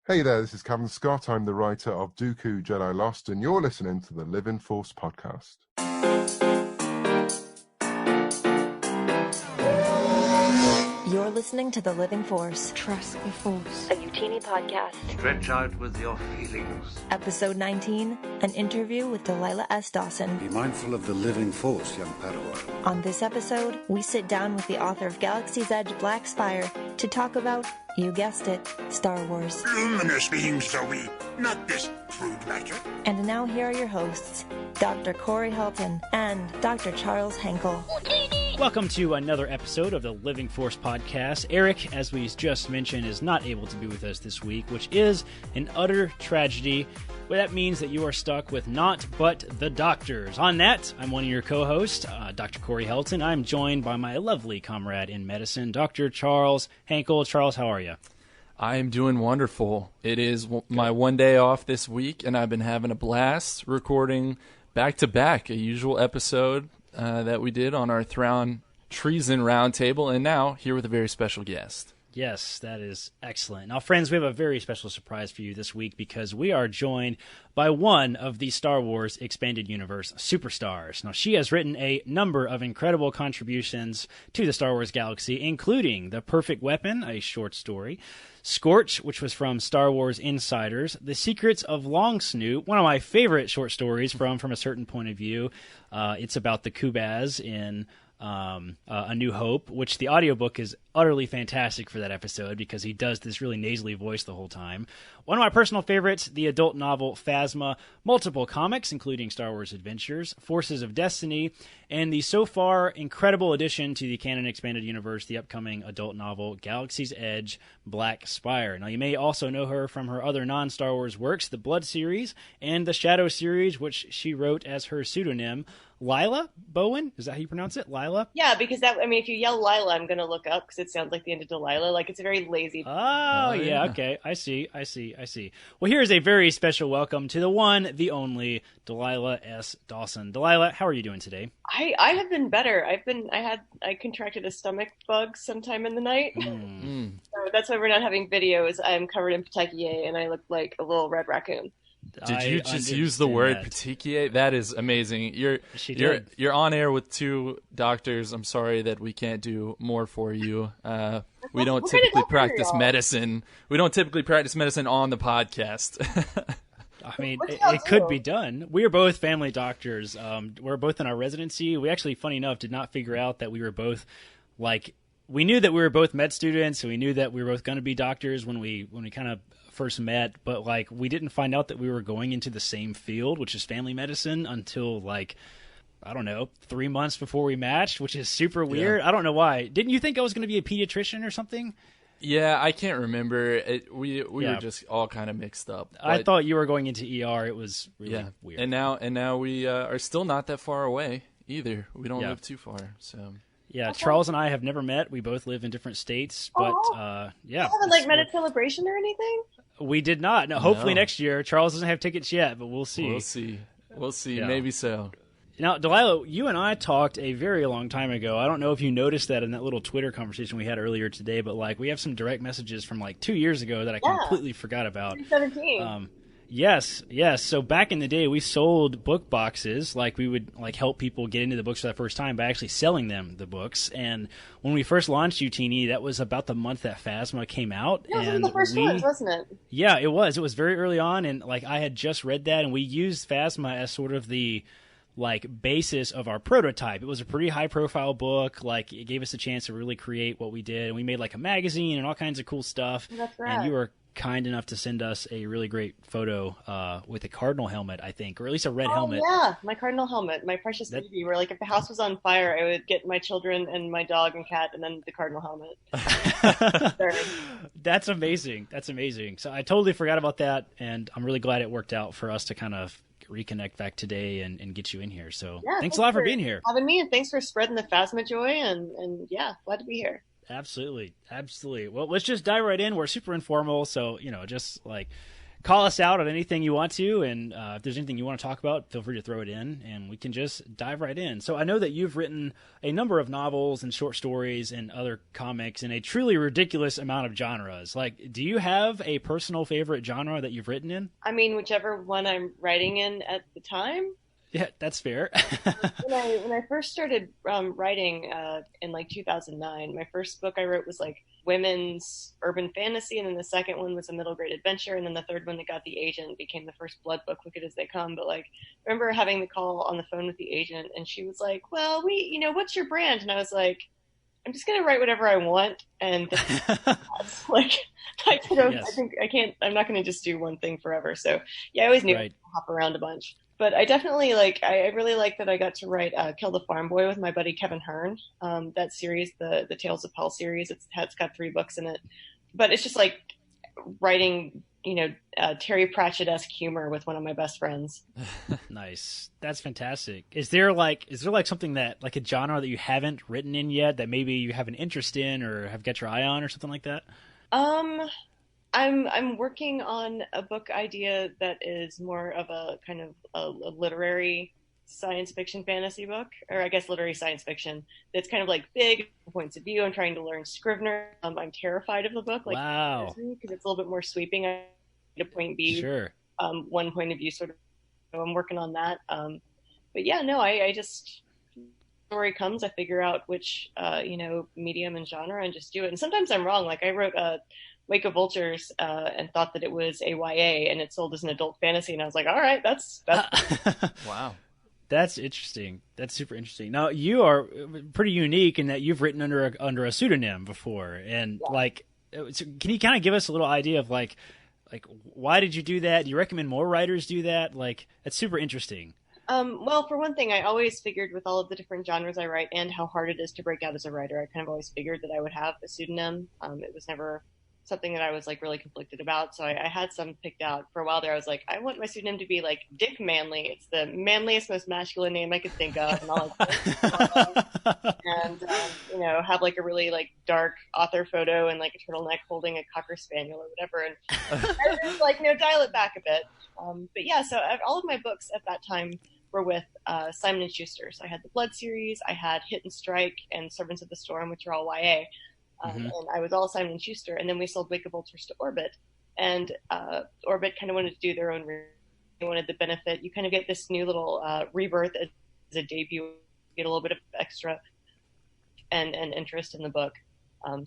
Hey there, this is Kevin Scott. I'm the writer of Dooku Jedi Lost, and you're listening to the Living Force podcast. You're listening to The Living Force. Trust the Force. A Utini podcast. Stretch out with your feelings. Episode 19, an interview with Delilah S. Dawson. Be mindful of the living force, young Padawan. On this episode, we sit down with the author of Galaxy's Edge Black Spire to talk about, you guessed it, Star Wars. Luminous beings, Zoe, not this crude matter. And now here are your hosts, Dr. Corey Helton and Dr. Charles Henkel. Welcome to another episode of the Living Force podcast. Eric, as we just mentioned, is not able to be with us this week, which is an utter tragedy. Well, that means that you are stuck with naught but the doctors. On that, I'm one of your co-hosts, Dr. Corey Helton. I'm joined by my lovely comrade in medicine, Dr. Charles Henkel. Charles, how are you? I'm doing wonderful. It is my one day off this week, and I've been having a blast recording back-to-back, a usual episode that we did on our Thrawn Treason Roundtable, and now here with a very special guest. Yes, that is excellent. Now, friends, we have a very special surprise for you this week because we are joined by one of the Star Wars Expanded Universe superstars. Now, she has written a number of incredible contributions to the Star Wars galaxy, including The Perfect Weapon, a short story, Scorch, which was from Star Wars Insiders, The Secrets of Long Snoot, one of my favorite short stories from a certain point of view. It's about the Kubaz in A New Hope, which the audiobook is utterly fantastic for that episode because he does this really nasally voice the whole time. One of my personal favorites, the adult novel Phasma, multiple comics, including Star Wars Adventures, Forces of Destiny, and the so far incredible addition to the canon expanded universe, the upcoming adult novel Galaxy's Edge Black Spire. Now, you may also know her from her other non-Star Wars works, the Blood series and the Shadow series, which she wrote as her pseudonym, Lila Bowen? Is that how you pronounce it? Lila? Yeah, because if you yell Lila, I'm going to look up because it sounds like the end of Delilah. Like, it's a very lazy. Oh, yeah, okay. I see. Well, here's a very special welcome to the one, the only, Delilah S. Dawson. Delilah, how are you doing today? I have been better. I contracted a stomach bug sometime in the night. So that's why we're not having videos. I'm covered in petechiae and I look like a little red raccoon. Did you just use the word petechiae? That is amazing. You're on air with two doctors. I'm sorry that we can't do more for you. We don't typically practice medicine. We don't typically practice medicine on the podcast. I mean, it could be done. We are both family doctors. We're both in our residency. We actually, funny enough, did not figure out that we were both we knew that we were both med students, and we knew that we were both going to be doctors when we kind of first met, but we didn't find out that we were going into the same field, which is family medicine, until I don't know, 3 months before we matched, which is super weird. Yeah. I don't know why. Didn't you think I was going to be a pediatrician or something? Yeah, I can't remember. We were just all kind of mixed up. I thought you were going into ER. It was really weird. And now we are still not that far away either. We don't live too far, so. Yeah, Charles and I have never met. We both live in different states, but You haven't met at Celebration or anything? We did not. No, hopefully next year. Charles doesn't have tickets yet, but we'll see. We'll see. Yeah. Maybe so. Now, Delilah, you and I talked a very long time ago. I don't know if you noticed that in that little Twitter conversation we had earlier today, but we have some direct messages from 2 years ago that I completely forgot about. 2017. Yes. So back in the day, we sold book boxes. We would help people get into the books for the first time by actually selling them the books. And when we first launched Utini, that was about the month that Phasma came out. Yeah, it was one of the first ones, wasn't it? Yeah, it was. It was very early on, and I had just read that, and we used Phasma as sort of the basis of our prototype. It was a pretty high profile book. It gave us a chance to really create what we did, and we made a magazine and all kinds of cool stuff. That's right. And you were kind enough to send us a really great photo with a cardinal helmet, I think, or at least a red helmet. Yeah, my cardinal helmet, my precious baby, where if the house was on fire, I would get my children and my dog and cat and then the cardinal helmet. That's amazing. So I totally forgot about that, and I'm really glad it worked out for us to kind of reconnect back today and get you in here. So thanks a lot for being here. Having me, and thanks for spreading the Phasma joy, and glad to be here. Absolutely. Well, let's just dive right in. We're super informal, so just call us out on anything you want to, and if there's anything you want to talk about, feel free to throw it in, and we can just dive right in. So I know that you've written a number of novels and short stories and other comics in a truly ridiculous amount of genres. Like, do you have a personal favorite genre that you've written in? I mean, whichever one I'm writing in at the time. Yeah, that's fair. when I first started writing in like 2009, my first book I wrote was like women's urban fantasy, and then the second one was a middle grade adventure, and then the third one that got the agent became the first blood book, Wicked as They Come. But like, I remember having the call on the phone with the agent, and she was like, "Well, what's your brand?" And I was like, "I'm just gonna write whatever I want," and that's like, yes. I think I can't. I'm not gonna just do one thing forever. So yeah, I always knew I'd hop around a bunch. But I definitely I really like that I got to write Kill the Farm Boy with my buddy Kevin Hearn. That series, the Tales of Pell series, it's got 3 books in it. But it's just like writing, Terry Pratchett-esque humor with one of my best friends. Nice. That's fantastic. Is there something that, like a genre that you haven't written in yet that maybe you have an interest in or have got your eye on or something like that? I'm working on a book idea that is more of a kind of a literary science fiction fantasy book, or I guess literary science fiction. That's kind of like big points of view. I'm trying to learn Scrivener. I'm terrified of the book, wow, because it's a little bit more sweeping. To point B, sure. One point of view sort of. So I'm working on that. But yeah, no, I just story comes, I figure out which medium and genre and just do it. And sometimes I'm wrong. Like I wrote Wake of Vultures and thought that it was a YA, and it sold as an adult fantasy, and I was like, all right, that's wow. That's interesting. That's super interesting. Now, you are pretty unique in that you've written under a pseudonym before, and can you kind of give us a little idea of like why did you do that? Do you recommend more writers do that? Like, that's super interesting. Well, for one thing, I always figured with all of the different genres I write and how hard it is to break out as a writer, I kind of always figured that I would have a pseudonym. It was never something that I was like really conflicted about. So I had some picked out for a while there. I was like, I want my pseudonym to be like Dick Manley. It's the manliest, most masculine name I could think of. And I'll and have like a really like dark author photo and like a turtleneck holding a Cocker Spaniel or whatever. And I was like, dial it back a bit. But yeah, so all of my books at that time were with Simon & Schuster. So I had the Blood series, I had Hit and Strike and Servants of the Storm, which are all YA. And I was all Simon & Schuster, and then we sold Wake of Vultures to Orbit, and Orbit kind of wanted to do their own. They wanted the benefit. You kind of get this new little rebirth as a debut, get a little bit of extra and interest in the book.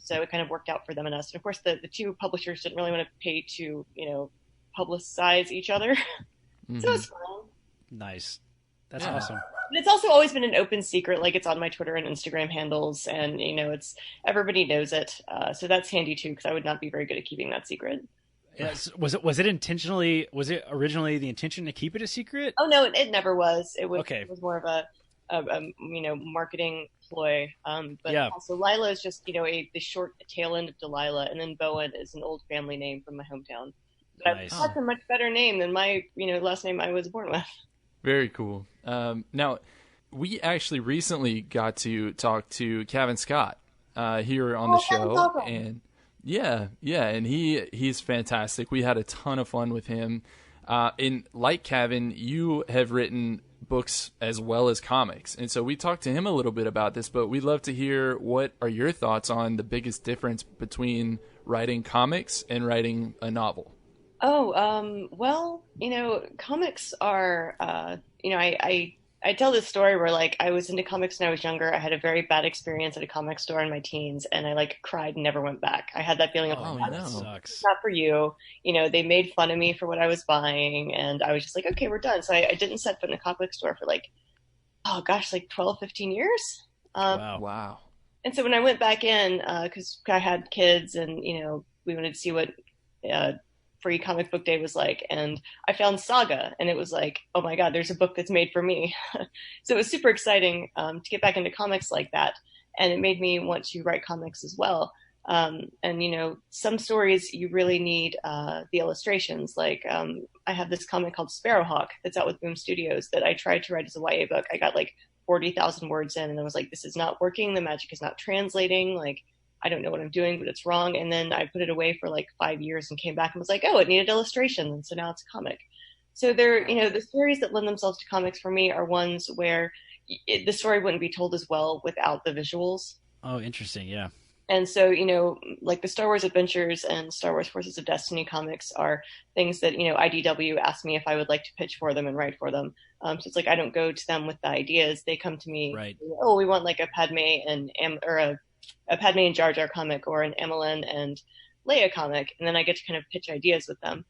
So it kind of worked out for them and us. And of course, the 2 publishers didn't really want to pay to publicize each other, so it's fine. Nice. That's awesome. But it's also always been an open secret. Like, it's on my Twitter and Instagram handles, and it's everybody knows it. So that's handy too, because I would not be very good at keeping that secret. Yes. Was it intentionally? Was it originally the intention to keep it a secret? Oh no, it never was. It was okay. It was more of a marketing ploy. But yeah. Also, Lila is just the short tail end of Delilah, and then Bowen is an old family name from my hometown. But nice. That's a much better name than my last name I was born with. Very cool. Now, we actually recently got to talk to Kevin Scott here on the show, awesome. And and he's fantastic. We had a ton of fun with him. And like Kevin, you have written books as well as comics, and so we talked to him a little bit about this. But we'd love to hear what are your thoughts on the biggest difference between writing comics and writing a novel. Well, comics are, I tell this story where like I was into comics when I was younger. I had a very bad experience at a comic store in my teens, and I like cried and never went back. I had that feeling of, that sucks. It's not for you. They made fun of me for what I was buying, and I was just like, okay, we're done. So I didn't set foot in a comic store for like 12, 15 years. Wow. And so when I went back in, because I had kids and, we wanted to see what free comic book day was like, and I found Saga, and it was like, oh my god, there's a book that's made for me. So it was super exciting to get back into comics like that, and it made me want to write comics as well. And some stories you really need the illustrations. Like I have this comic called Sparrowhawk that's out with Boom Studios that I tried to write as a YA book. I got like 40,000 words in, and I was like, this is not working. The magic is not translating. Like, I don't know what I'm doing, but it's wrong. And then I put it away for like 5 years and came back and was like, oh, it needed illustration. And so now it's a comic. So they're, the stories that lend themselves to comics for me are ones where the story wouldn't be told as well without the visuals. Oh, interesting. Yeah. And so, like the Star Wars Adventures and Star Wars Forces of Destiny comics are things that, IDW asked me if I would like to pitch for them and write for them. So it's like I don't go to them with the ideas. They come to me, right. Oh, we want like a Padme and a Padme and Jar Jar comic or an Emmeline and Leia comic. And then I get to kind of pitch ideas with them.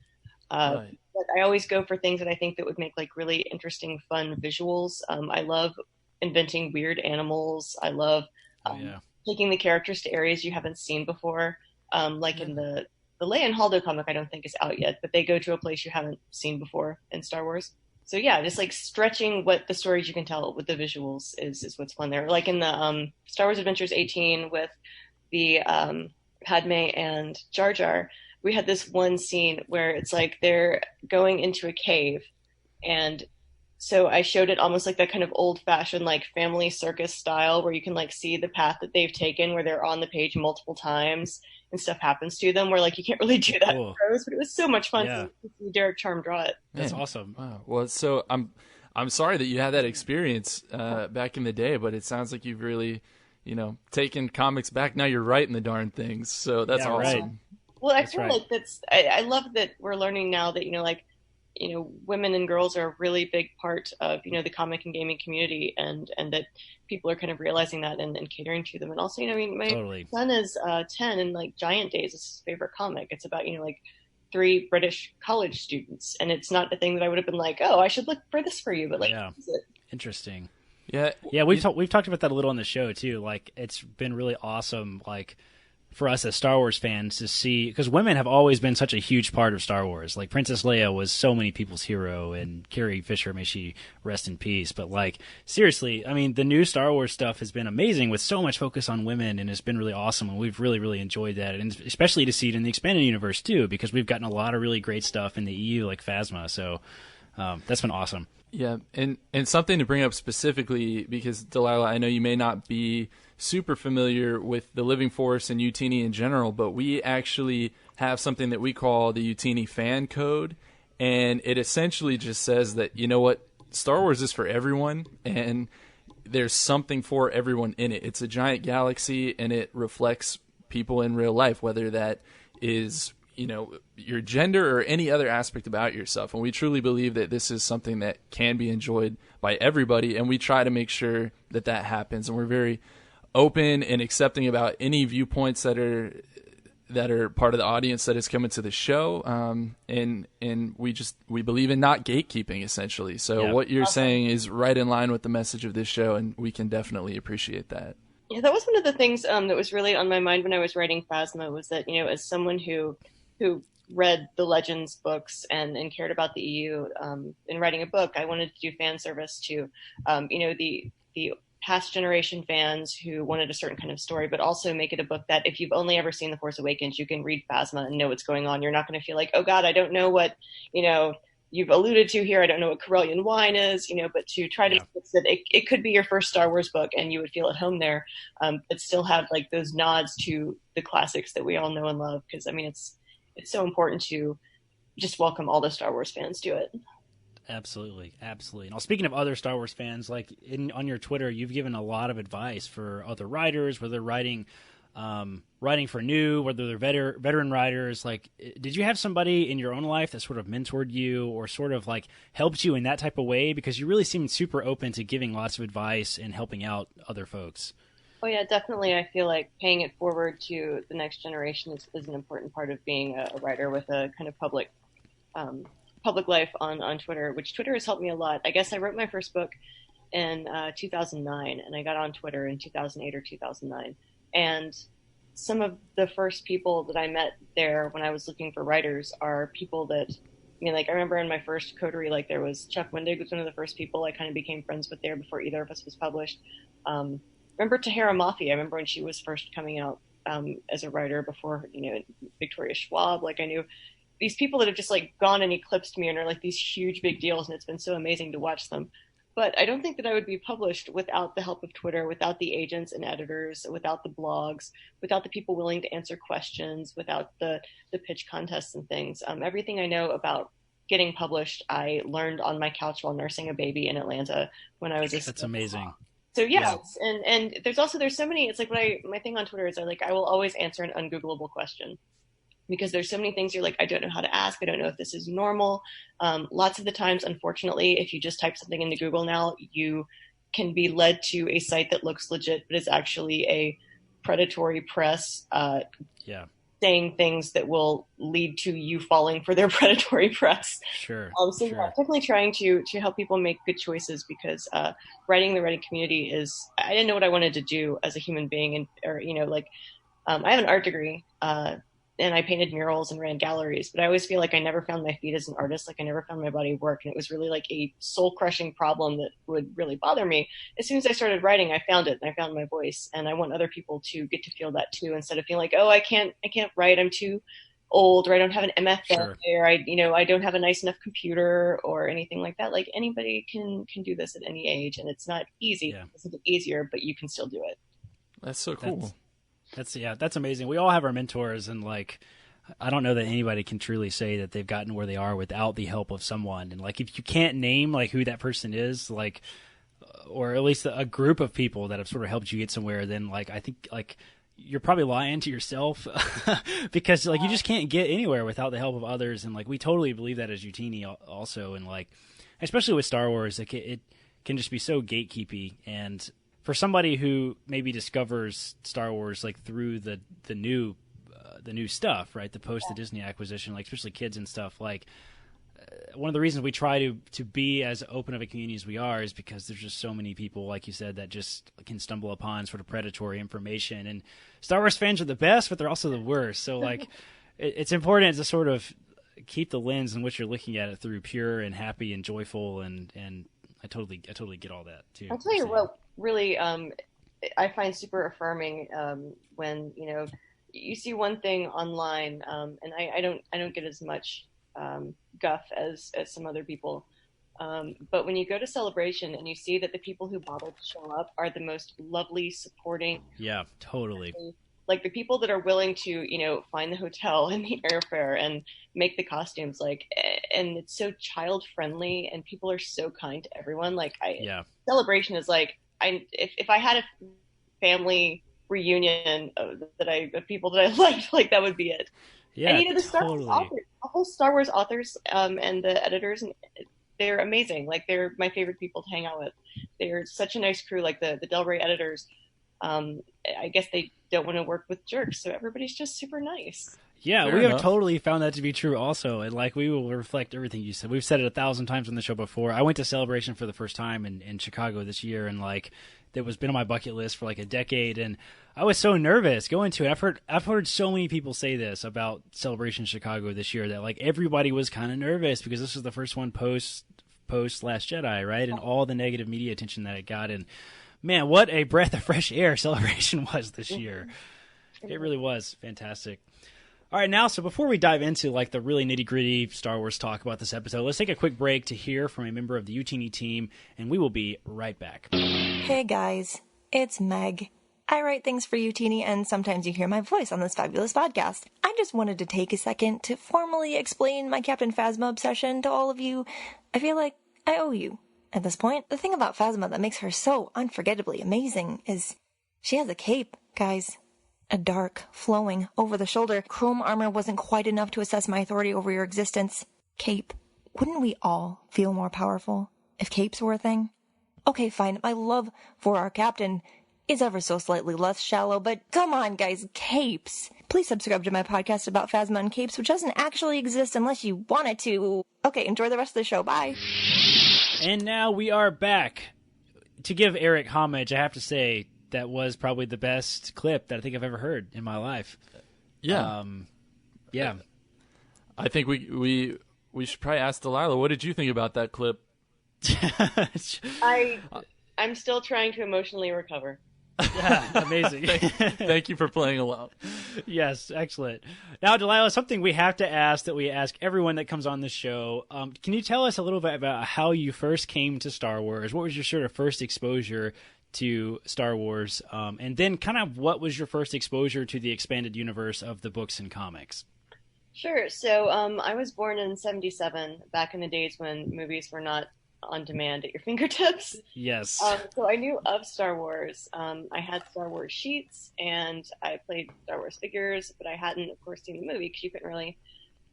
Right. But I always go for things that I think that would make like really interesting, fun visuals. I love inventing weird animals. I love taking the characters to areas you haven't seen before. Like in the Leia and Haldo comic, I don't think is out yet, but they go to a place you haven't seen before in Star Wars. So yeah, just like stretching what the stories you can tell with the visuals is what's fun there. Like in the Star Wars Adventures 18 with the Padme and Jar Jar, we had this one scene where it's like they're going into a cave, and so I showed it almost like that kind of old-fashioned like family circus style where you can like see the path that they've taken where they're on the page multiple times and stuff happens to them where like you can't really do that in prose, but it was so much fun to see Derek Charm draw it. That's awesome. Wow. Well, so I'm sorry that you had that experience back in the day, but it sounds like you've really, taken comics back. Now you're writing the darn things. So that's awesome. Right. Well, I feel like I love that we're learning now that, women and girls are a really big part of, the comic and gaming community and that people are kind of realizing that and catering to them. And also, my son is 10 and like Giant Days is his favorite comic. It's about, like 3 British college students. And it's not a thing that I would have been like, oh, I should look for this for you. But like, interesting. Yeah. Yeah. We've talked about that a little on the show too. Like it's been really awesome. Like, for us as Star Wars fans to see, because women have always been such a huge part of Star Wars. Like Princess Leia was so many people's hero, and Carrie Fisher, may she rest in peace. But like seriously, I mean, the new Star Wars stuff has been amazing with so much focus on women, and it's been really awesome. And we've really, really enjoyed that, and especially to see it in the expanded universe too, because we've gotten a lot of really great stuff in the EU, like Phasma. So that's been awesome. Yeah, and something to bring up specifically, because Delilah, I know you may not be super familiar with the Living Force and Utini in general, but we actually have something that we call the Utini fan code, and it essentially just says that, Star Wars is for everyone, and there's something for everyone in it. It's a giant galaxy, and it reflects people in real life, whether that is your gender or any other aspect about yourself. And we truly believe that this is something that can be enjoyed by everybody, and we try to make sure that happens. And we're very open and accepting about any viewpoints that are part of the audience that is coming to the show. And we believe in not gatekeeping, essentially. So what you're saying is right in line with the message of this show, and we can definitely appreciate that. Yeah, that was one of the things that was really on my mind when I was writing Phasma, was that, as someone who read the Legends books and cared about the EU, in writing a book, I wanted to do fan service to, the past generation fans who wanted a certain kind of story, but also make it a book that if you've only ever seen The Force Awakens, you can read Phasma and know what's going on. You're not going to feel like, oh God, I don't know what, you've alluded to here. I don't know what Corellian wine is, but to try to fix it, it could be your first Star Wars book and you would feel at home there, but still have like those nods to the classics that we all know and love. Because I mean, it's so important to just welcome all the Star Wars fans to it. Absolutely. Now, speaking of other Star Wars fans, like on your Twitter, you've given a lot of advice for other writers, whether they're writing for new, whether they're veteran writers. Like, did you have somebody in your own life that sort of mentored you or sort of like helped you in that type of way? Because you really seem super open to giving lots of advice and helping out other folks. Oh yeah, definitely. I feel like paying it forward to the next generation is an important part of being a writer with a kind of public life on Twitter, which Twitter has helped me a lot. I guess I wrote my first book in 2009, and I got on Twitter in 2008 or 2009. And some of the first people that I met there when I was looking for writers are people that, like I remember in my first coterie, like there was Chuck Wendig was one of the first people I kind of became friends with there before either of us was published. Remember Tahara Mafi? I remember when she was first coming out as a writer before, Victoria Schwab. Like I knew these people that have just like gone and eclipsed me and are like these huge big deals, and it's been so amazing to watch them. but I don't think that I would be published without the help of Twitter, without the agents and editors, without the blogs, without the people willing to answer questions, without the pitch contests and things. Everything I know about getting published, I learned on my couch while nursing a baby in Atlanta when I was a That's amazing. So yeah. And there's so many. It's like my thing on Twitter is I will always answer an ungoogleable question, because there's so many things you're like, I don't know how to ask. I don't know if this is normal. Lots of the times, unfortunately, if you just type something into Google now, you can be led to a site that looks legit, but is actually a predatory press saying things that will lead to you falling for their predatory press. Sure. So yeah, definitely trying to help people make good choices, because writing the Reddit community is, I didn't know what I wanted to do as a human being, I have an art degree, and I painted murals and ran galleries, but I always feel like I never found my feet as an artist. Like I never found my body of work. And it was really like a soul crushing problem that would really bother me. As soon as I started writing, I found it and I found my voice, and I want other people to get to feel that too, instead of feeling like, oh, I can't write. I'm too old, or I don't have an MFA, or I don't have a nice enough computer or anything like that. Like anybody can do this at any age, and it's not easy. Yeah. It's easier, but you can still do it. That's so cool. That's amazing. We all have our mentors, and like, I don't know that anybody can truly say that they've gotten where they are without the help of someone. And like, if you can't name like who that person is, like, or at least a group of people that have sort of helped you get somewhere, then like, I think like you're probably lying to yourself because like you just can't get anywhere without the help of others. And like, we totally believe that as Utini also. And like, especially with Star Wars, like it can just be so gatekeepy. And for somebody who maybe discovers Star Wars like through the new stuff, right? The post the Disney acquisition, like especially kids and stuff. Like one of the reasons we try to be as open of a community as we are is because there's just so many people, like you said, that just can stumble upon sort of predatory information. And Star Wars fans are the best, but they're also the worst. So like it's important to sort of keep the lens in which you're looking at it through pure and happy and joyful, and I totally get all that too. I'll tell you what really I find super affirming when you see one thing online, and I don't get as much guff as some other people, but when you go to Celebration and you see that the people who bother to show up are the most lovely, supporting, totally, like the people that are willing to find the hotel and the airfare and make the costumes, like, and it's so child friendly and people are so kind to everyone. Like Celebration is like, if I had a family reunion of people that I liked, like that would be it. Yeah, and the Star Wars authors, the whole Star Wars authors and the editors, and they're amazing. Like they're my favorite people to hang out with. They're such a nice crew. Like the Del Rey editors, I guess they don't want to work with jerks, so everybody's just super nice. Yeah, we have totally found that to be true also. And like, we will reflect everything you said. We've said it 1,000 times on the show before. I went to Celebration for the first time in Chicago this year, and like, it was been on my bucket list for like a decade, and I was so nervous going to it. I've heard so many people say this about Celebration Chicago this year, that like everybody was kind of nervous because this was the first one post Last Jedi, right? And all the negative media attention that it got. And man, what a breath of fresh air Celebration was this year. It really was fantastic. All right, now, so before we dive into like the really nitty-gritty Star Wars talk about this episode, let's take a quick break to hear from a member of the Utini team, and we will be right back. Hey guys, it's Meg. I write things for Utini, and sometimes you hear my voice on this fabulous podcast. I just wanted to take a second to formally explain my Captain Phasma obsession to all of you. I feel like I owe you. At this point, the thing about Phasma that makes her so unforgettably amazing is she has a cape, guys. A dark, flowing, over-the-shoulder chrome armor wasn't quite enough to assess my authority over your existence. Cape. Wouldn't we all feel more powerful if capes were a thing? Okay, fine, my love for our captain is ever so slightly less shallow, but come on, guys, capes. Please subscribe to my podcast about Phasma and capes, which doesn't actually exist unless you want it to. Okay, enjoy the rest of the show. Bye. And now we are back. To give Eric homage, I have to say, that was probably the best clip that I think I've ever heard in my life. Yeah. Yeah. I think we should probably ask Delilah, what did you think about that clip? I'm still trying to emotionally recover. Yeah, amazing. Thank you for playing along. Yes, excellent. Now, Delilah, something we have to ask that we ask everyone that comes on the show. Can you tell us a little bit about how you first came to Star Wars? What was your sort of first exposure to Star Wars? And then kind of what was your first exposure to the expanded universe of the books and comics? Sure. So I was born in '77, back in the days when movies were not on demand at your fingertips. Yes. So I knew of Star Wars. I had Star Wars sheets and I played Star Wars figures, but I hadn't, of course, seen the movie because you couldn't really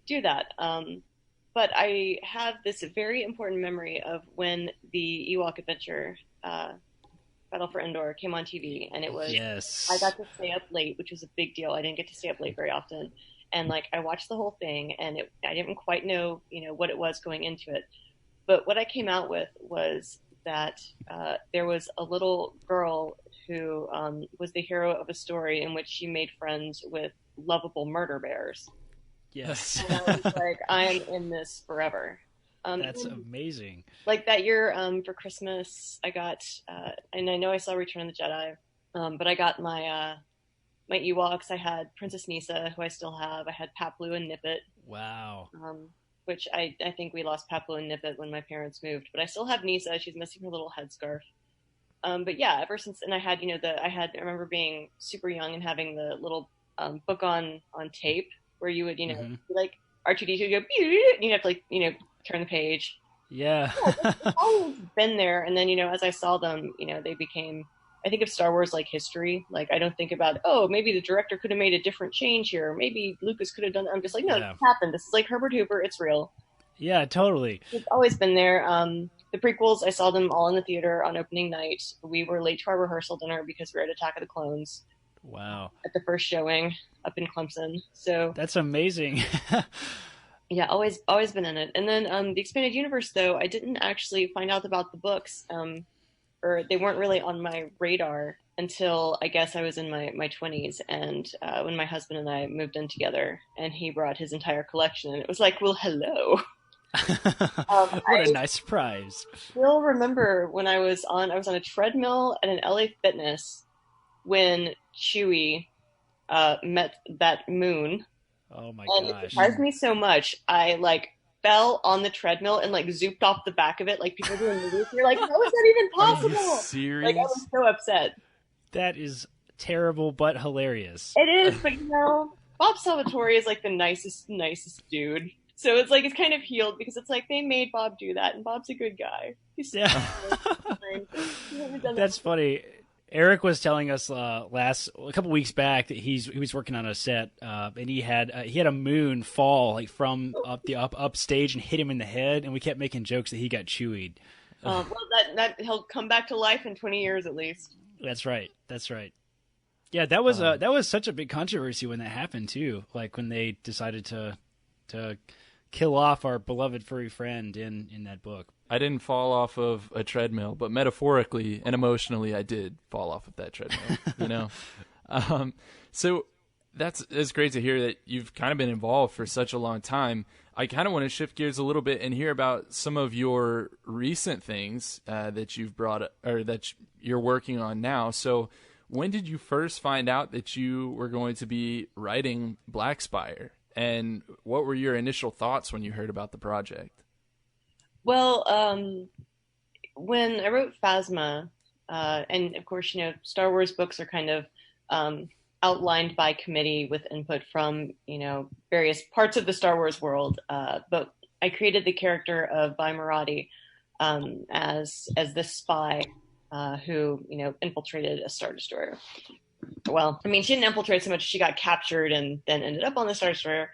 do that. But I have this very important memory of when the Ewok Adventure, Battle for Endor, came on TV, and it was, yes. I got to stay up late, which was a big deal. I didn't get to stay up late very often. And like, I watched the whole thing, and I didn't quite know, what it was going into it. But what I came out with was that there was a little girl who was the hero of a story in which she made friends with lovable murder bears. Yes. And I was like, I'm in this forever. That's amazing. Like that year for Christmas, I got, and I know I saw Return of the Jedi, but I got my Ewoks. I had Princess Nisa, who I still have. I had Paplu and Nippet. Wow. Which I think we lost Paplu and Nippet when my parents moved, but I still have Nisa. She's missing her little headscarf. But yeah, ever since, and I had, I remember being super young and having the little book on tape where you would, mm-hmm. like R2D2 would go, and you'd have to turn the page. Yeah. It's always been there. And then, as I saw them, they became, I think of Star Wars like history. Like, I don't think about, maybe the director could have made a different change here. Maybe Lucas could have done that. I'm just like, no, This happened. This is like Herbert Hoover. It's real. Yeah, totally. It's always been there. The prequels, I saw them all in the theater on opening night. We were late to our rehearsal dinner because we were at Attack of the Clones. Wow. At the first showing up in Clemson. So that's amazing. Yeah, always been in it. And then the expanded universe, though, I didn't actually find out about the books. Or they weren't really on my radar until I guess I was in my 20s, and when my husband and I moved in together, and he brought his entire collection, and it was like, well, hello. What a nice surprise. I still remember when I was on a treadmill at an LA Fitness when Chewie met that moon. Oh my and gosh. It surprised me so much. I fell on the treadmill and zooped off the back of it like people do in movies. You're like, how is that even possible? Are you serious? I was so upset. That is terrible but hilarious. It is, but Bob Salvatore is the nicest dude. So it's it's kind of healed because it's they made Bob do that, and Bob's a good guy. That's funny. Eric was telling us a couple weeks back that he was working on a set, and he had a moon fall from up stage and hit him in the head, and we kept making jokes that he got chewied. Well, that he'll come back to life in 20 years at least. That's right. Yeah, that was such a big controversy when that happened too. When they decided to kill off our beloved furry friend in that book. I didn't fall off of a treadmill, but metaphorically and emotionally, I did fall off of that treadmill. So it's great to hear that you've kind of been involved for such a long time. I kind of want to shift gears a little bit and hear about some of your recent things that you've brought or that you're working on now. So, when did you first find out that you were going to be writing Black Spire, and what were your initial thoughts when you heard about the project? Well, when I wrote Phasma, and of course, Star Wars books are kind of outlined by committee with input from, various parts of the Star Wars world. But I created the character of Vi Marati as this spy who, infiltrated a Star Destroyer. Well, she didn't infiltrate so much. She got captured and then ended up on the Star Destroyer.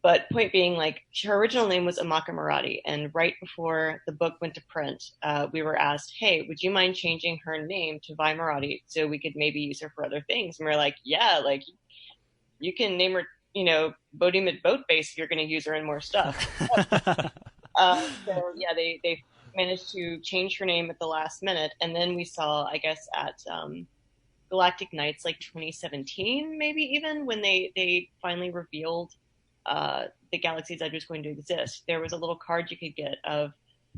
But point being, her original name was Amaka Marati, and right before the book went to print, we were asked, hey, would you mind changing her name to Vi Marati so we could maybe use her for other things? And we're like, yeah, you can name her, Bodhi Mid Boat Base if you're going to use her in more stuff. So, yeah, they managed to change her name at the last minute, and then we saw, I guess, at Galactic Nights, 2017, maybe even, when they finally revealed the Galaxy's Edge was going to exist. There was a little card you could get of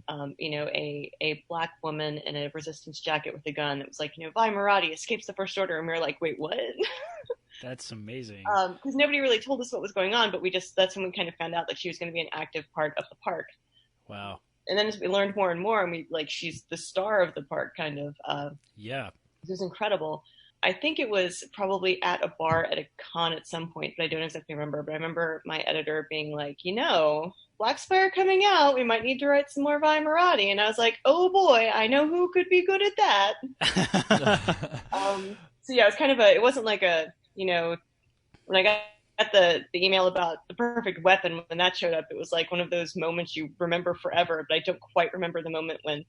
a black woman in a resistance jacket with a gun. It was like, Vi Marati escapes the First Order, and we were like, wait, what? That's amazing. Because nobody really told us what was going on, but that's when we kind of found out that she was going to be an active part of the park. Wow. And then as we learned more and more, and she's the star of the park, kind of. Yeah. It was incredible. I think it was probably at a bar at a con at some point, but I don't exactly remember. But I remember my editor being like, Black Spire coming out, we might need to write some more Vi Marati. And I was like, oh boy, I know who could be good at that. So yeah, it wasn't like when I got the email about the perfect weapon, when that showed up, it was like one of those moments you remember forever, but I don't quite remember the moment when,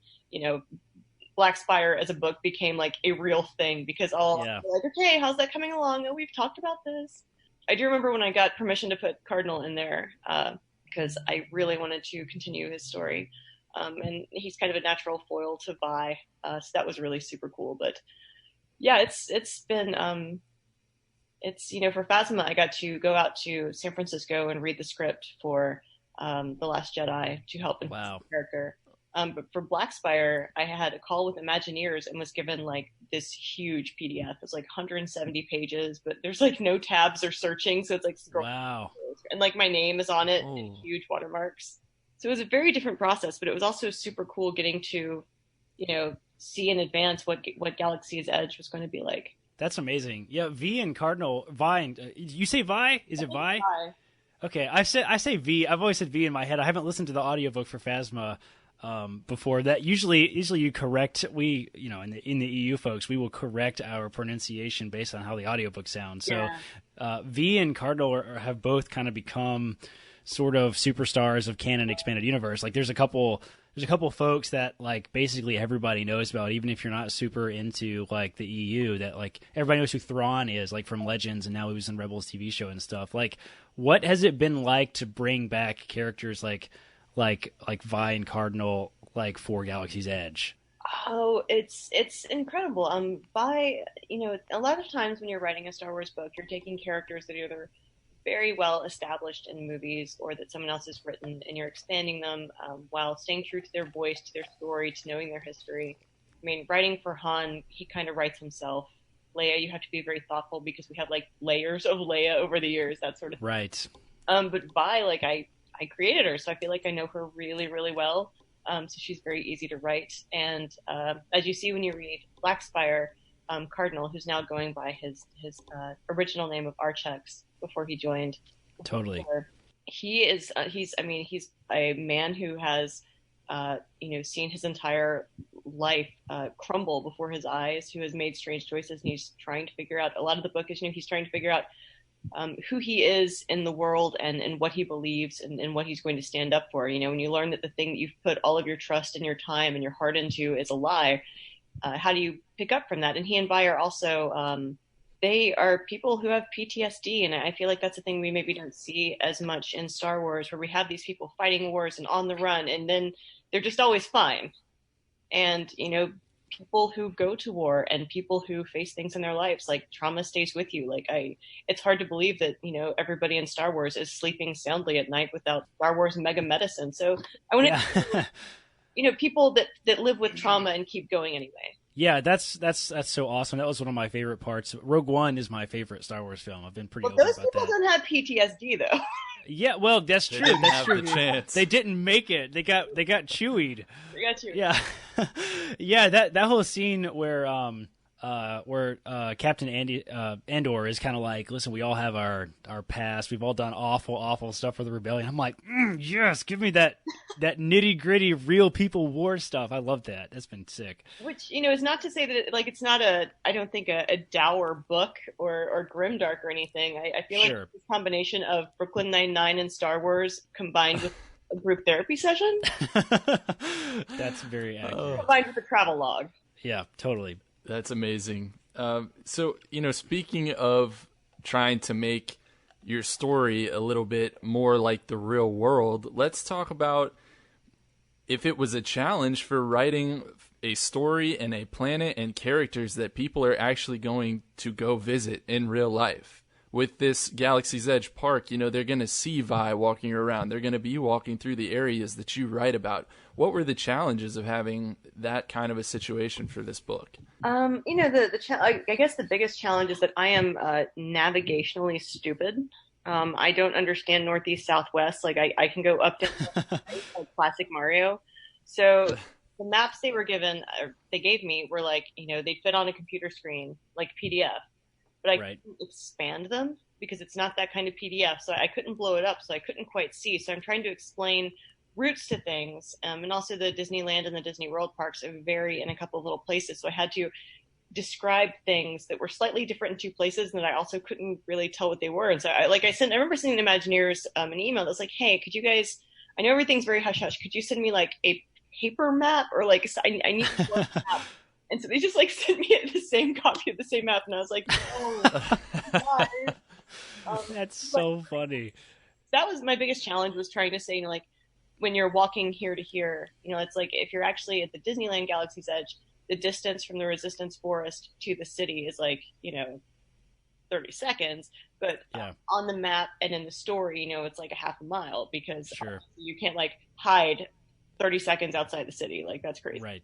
Black Spire as a book became like a real thing, because like, okay, how's that coming along? Oh, we've talked about this. I do remember when I got permission to put Cardinal in there, because I really wanted to continue his story. And he's kind of a natural foil to Vi. So that was really super cool. But yeah, it's been, for Phasma, I got to go out to San Francisco and read the script for The Last Jedi to help enhance the character. But for Black Spire, I had a call with Imagineers and was given like this huge PDF. It's like 170 pages, but there's like no tabs or searching. So it's like, wow. And like my name is on it in huge watermarks. So it was a very different process, but it was also super cool getting to, see in advance what Galaxy's Edge was going to be like. That's amazing. Yeah. V and Cardinal, Vi, you say Vi? Is it Vi? Okay. I say V. I've always said V in my head. I haven't listened to the audiobook for Phasma before that. Usually you correct, in the EU folks, we will correct our pronunciation based on how the audiobook sounds. So V and Cardinal have both kind of become sort of superstars of canon expanded universe. Like there's a couple folks that like basically everybody knows about, even if you're not super into like the EU, that like everybody knows who Thrawn is, like from Legends, and now he was in Rebels TV show and stuff. Like what has it been like to bring back characters like Vi and Cardinal, like for Galaxy's Edge? Oh, it's incredible. Vi, a lot of times when you're writing a Star Wars book, you're taking characters that are either very well established in movies or that someone else has written, and you're expanding them while staying true to their voice, to their story, to knowing their history. I mean, writing for Han, he kind of writes himself. Leia, you have to be very thoughtful because we have like layers of Leia over the years, that sort of thing. Right. But Vi, like I created her, so I feel like I know her really, really well. So she's very easy to write. And as you see when you read Black Spire, Cardinal, who's now going by his original name of Archex before he joined. Totally. He's a man who has, seen his entire life crumble before his eyes, who has made strange choices, and he's trying to figure out, a lot of the book is, he's trying to figure out who he is in the world and what he believes and what he's going to stand up for. When you learn that the thing that you've put all of your trust and your time and your heart into is a lie, how do you pick up from that? And he and Vi are also, they are people who have PTSD. And I feel like that's a thing we maybe don't see as much in Star Wars, where we have these people fighting wars and on the run, and then they're just always fine. And, people who go to war and people who face things in their lives, like trauma stays with you. It's hard to believe that, everybody in Star Wars is sleeping soundly at night without Star Wars mega medicine. So I want to, people that live with trauma and keep going anyway. Yeah, that's so awesome. That was one of my favorite parts. Rogue One is my favorite Star Wars film. I've been pretty open those about people that. don't have PTSD though. Yeah, well, that's true. Didn't That's have true. the chance. They didn't make it. They got chewied. They got you. Yeah, yeah. That whole scene where Captain Andor is kind of like, listen, we all have our past. We've all done awful stuff for the rebellion. I'm like, yes, give me that nitty gritty real people war stuff. I love that. That's been sick. Which, is not to say that it's not I don't think a dour book or grimdark or anything. I feel like it's a combination of Brooklyn Nine-Nine and Star Wars combined with a group therapy session. That's very accurate. Combined with a travel log. Yeah, totally. That's amazing. So, speaking of trying to make your story a little bit more like the real world, let's talk about if it was a challenge for writing a story and a planet and characters that people are actually going to go visit in real life. with this Galaxy's Edge park, you know, they're going to see Vi walking around. They're going to be walking through the areas that you write about. What were the challenges of having that kind of a situation for this book? You know, I guess the biggest challenge is that I am navigationally stupid. I don't understand northeast, southwest. Like I can go up down like classic Mario. So the maps they gave me were like, you know, they fit on a computer screen like PDF, but I couldn't expand them because it's not that kind of PDF. So I couldn't blow it up. So I couldn't quite see. So I'm trying to explain routes to things. And also the Disneyland and the Disney World parks vary in a couple of little places. So I had to describe things that were slightly different in two places and that I also couldn't really tell what they were. And so I remember sending Imagineers an email that was like, hey, could you guys, I know everything's very hush hush. Could you send me like a paper map or like, I need a map. And so they just like sent me the same copy of the same map. And I was like, oh, that's so funny. That was my biggest challenge, was trying to say, you know, like when you're walking here to here, you know, it's like if you're actually at the Disneyland Galaxy's Edge, the distance from the Resistance Forest to the city is like, you know, 30 seconds. But on the map and in the story, you know, it's like a half a mile because you can't like hide 30 seconds outside the city. Like that's crazy. Right.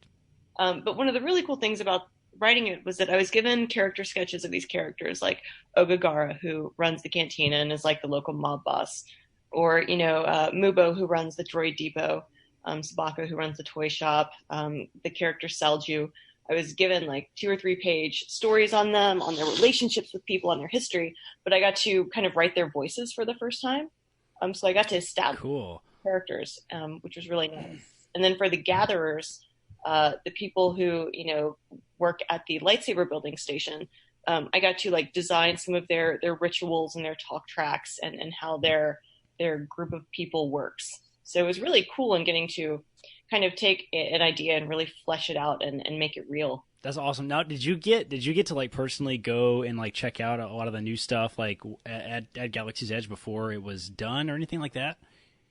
But one of the really cool things about writing it was that I was given character sketches of these characters, like Ogagara, who runs the cantina and is like the local mob boss, or, you know, Mubo, who runs the droid depot, Sabaka, who runs the toy shop, the character Selju. I was given like 2 or 3 page stories on them, on their relationships with people, on their history, but I got to kind of write their voices for the first time. So I got to establish characters, which was really nice. And then for the gatherers, the people who, you know, work at the lightsaber building station, I got to like design some of their rituals and their talk tracks and how their group of people works. So it was really cool in getting to kind of take an idea and really flesh it out and make it real. That's awesome. Now, did you get to like personally go and like check out a lot of the new stuff like at Galaxy's Edge before it was done or anything like that?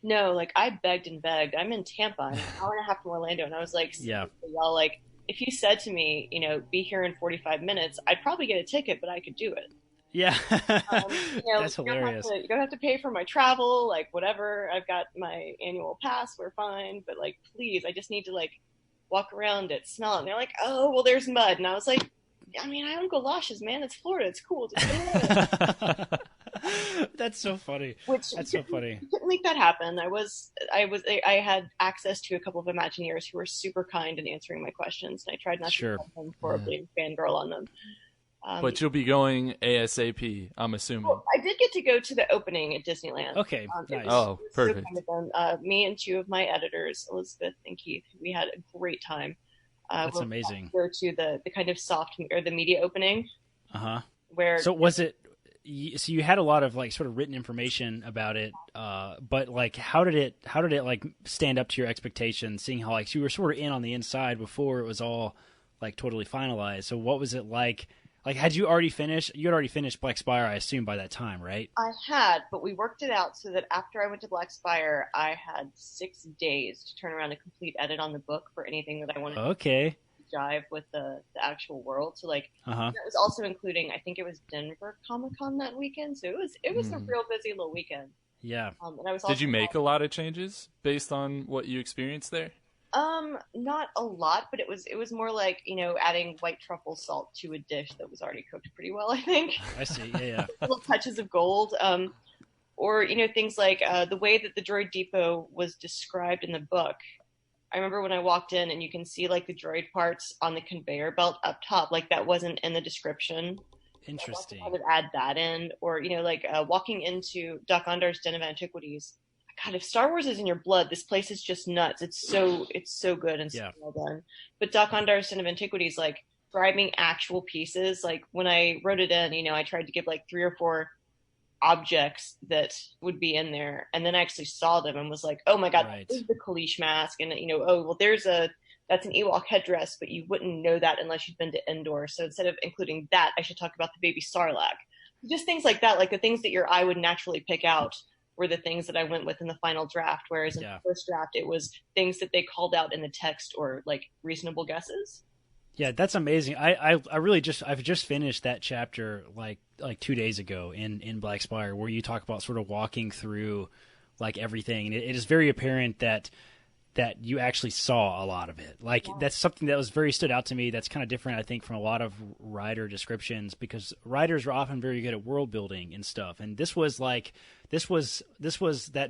No, like I begged and begged. I'm in Tampa, I'm an hour and a half from Orlando, and I was like, y'all, like, if you said to me, you know, be here in 45 minutes, I'd probably get a ticket, but I could do it. Yeah. You know, that's hilarious. You don't have to pay for my travel, like whatever. I've got my annual pass, we're fine. But like, please, I just need to like walk around it, smell it. And they're like, oh, well, there's mud. And I was like, I mean, I don't go galoshes, man. It's Florida. It's cool. That's so funny. That's so funny. Couldn't make that happen. I had access to a couple of Imagineers who were super kind in answering my questions, and I tried not to tell them horribly and fangirl on them. But you'll be going ASAP, I'm assuming. Well, I did get to go to the opening at Disneyland. Okay, nice. Perfect. So kind of fun. Me and 2 of my editors, Elizabeth and Keith, we had a great time. That's amazing. Go to the kind of soft or the media opening. Where so was it? So you had a lot of like sort of written information about it, but like how did it like stand up to your expectations? Seeing how like you were sort of in on the inside before it was all like totally finalized. So what was it like? Like, had you already finished? You had already finished Black Spire, I assume, by that time, right? I had, but we worked it out so that after I went to Black Spire, I had 6 days to turn around a complete edit on the book for anything that I wanted to jive with the actual world. So, like, that was also including, I think it was Denver Comic-Con that weekend. So it was a real busy little weekend. Yeah. And I was Did you make a lot of changes based on what you experienced there? Not a lot, but it was more like, you know, adding white truffle salt to a dish that was already cooked pretty well, I think. I see, yeah. Little touches of gold. Or, you know, things like the way that the droid depot was described in the book. I remember when I walked in and you can see like the droid parts on the conveyor belt up top, like that wasn't in the description. Interesting. I would add that in. Or, you know, like walking into Doc Ondar's Den of Antiquities. God, if Star Wars is in your blood, this place is just nuts. It's so good and so well done. But Doc Ondar's Den of Antiquities, like describing actual pieces, like when I wrote it in, you know, I tried to give like 3 or 4 objects that would be in there, and then I actually saw them and was like, oh my God, this is the Kalish mask, and you know, oh well, that's an Ewok headdress, but you wouldn't know that unless you'd been to Endor. So instead of including that, I should talk about the baby Sarlacc. Just things like that, like the things that your eye would naturally pick out were the things that I went with in the final draft, whereas in the first draft, it was things that they called out in the text or like reasonable guesses. Yeah, that's amazing. I've just finished that chapter like 2 days ago in Black Spire, where you talk about sort of walking through like everything, and it is very apparent that you actually saw a lot of it. Like that's something that was very stood out to me. That's kind of different, I think, from a lot of writer descriptions, because writers are often very good at world building and stuff. And this was that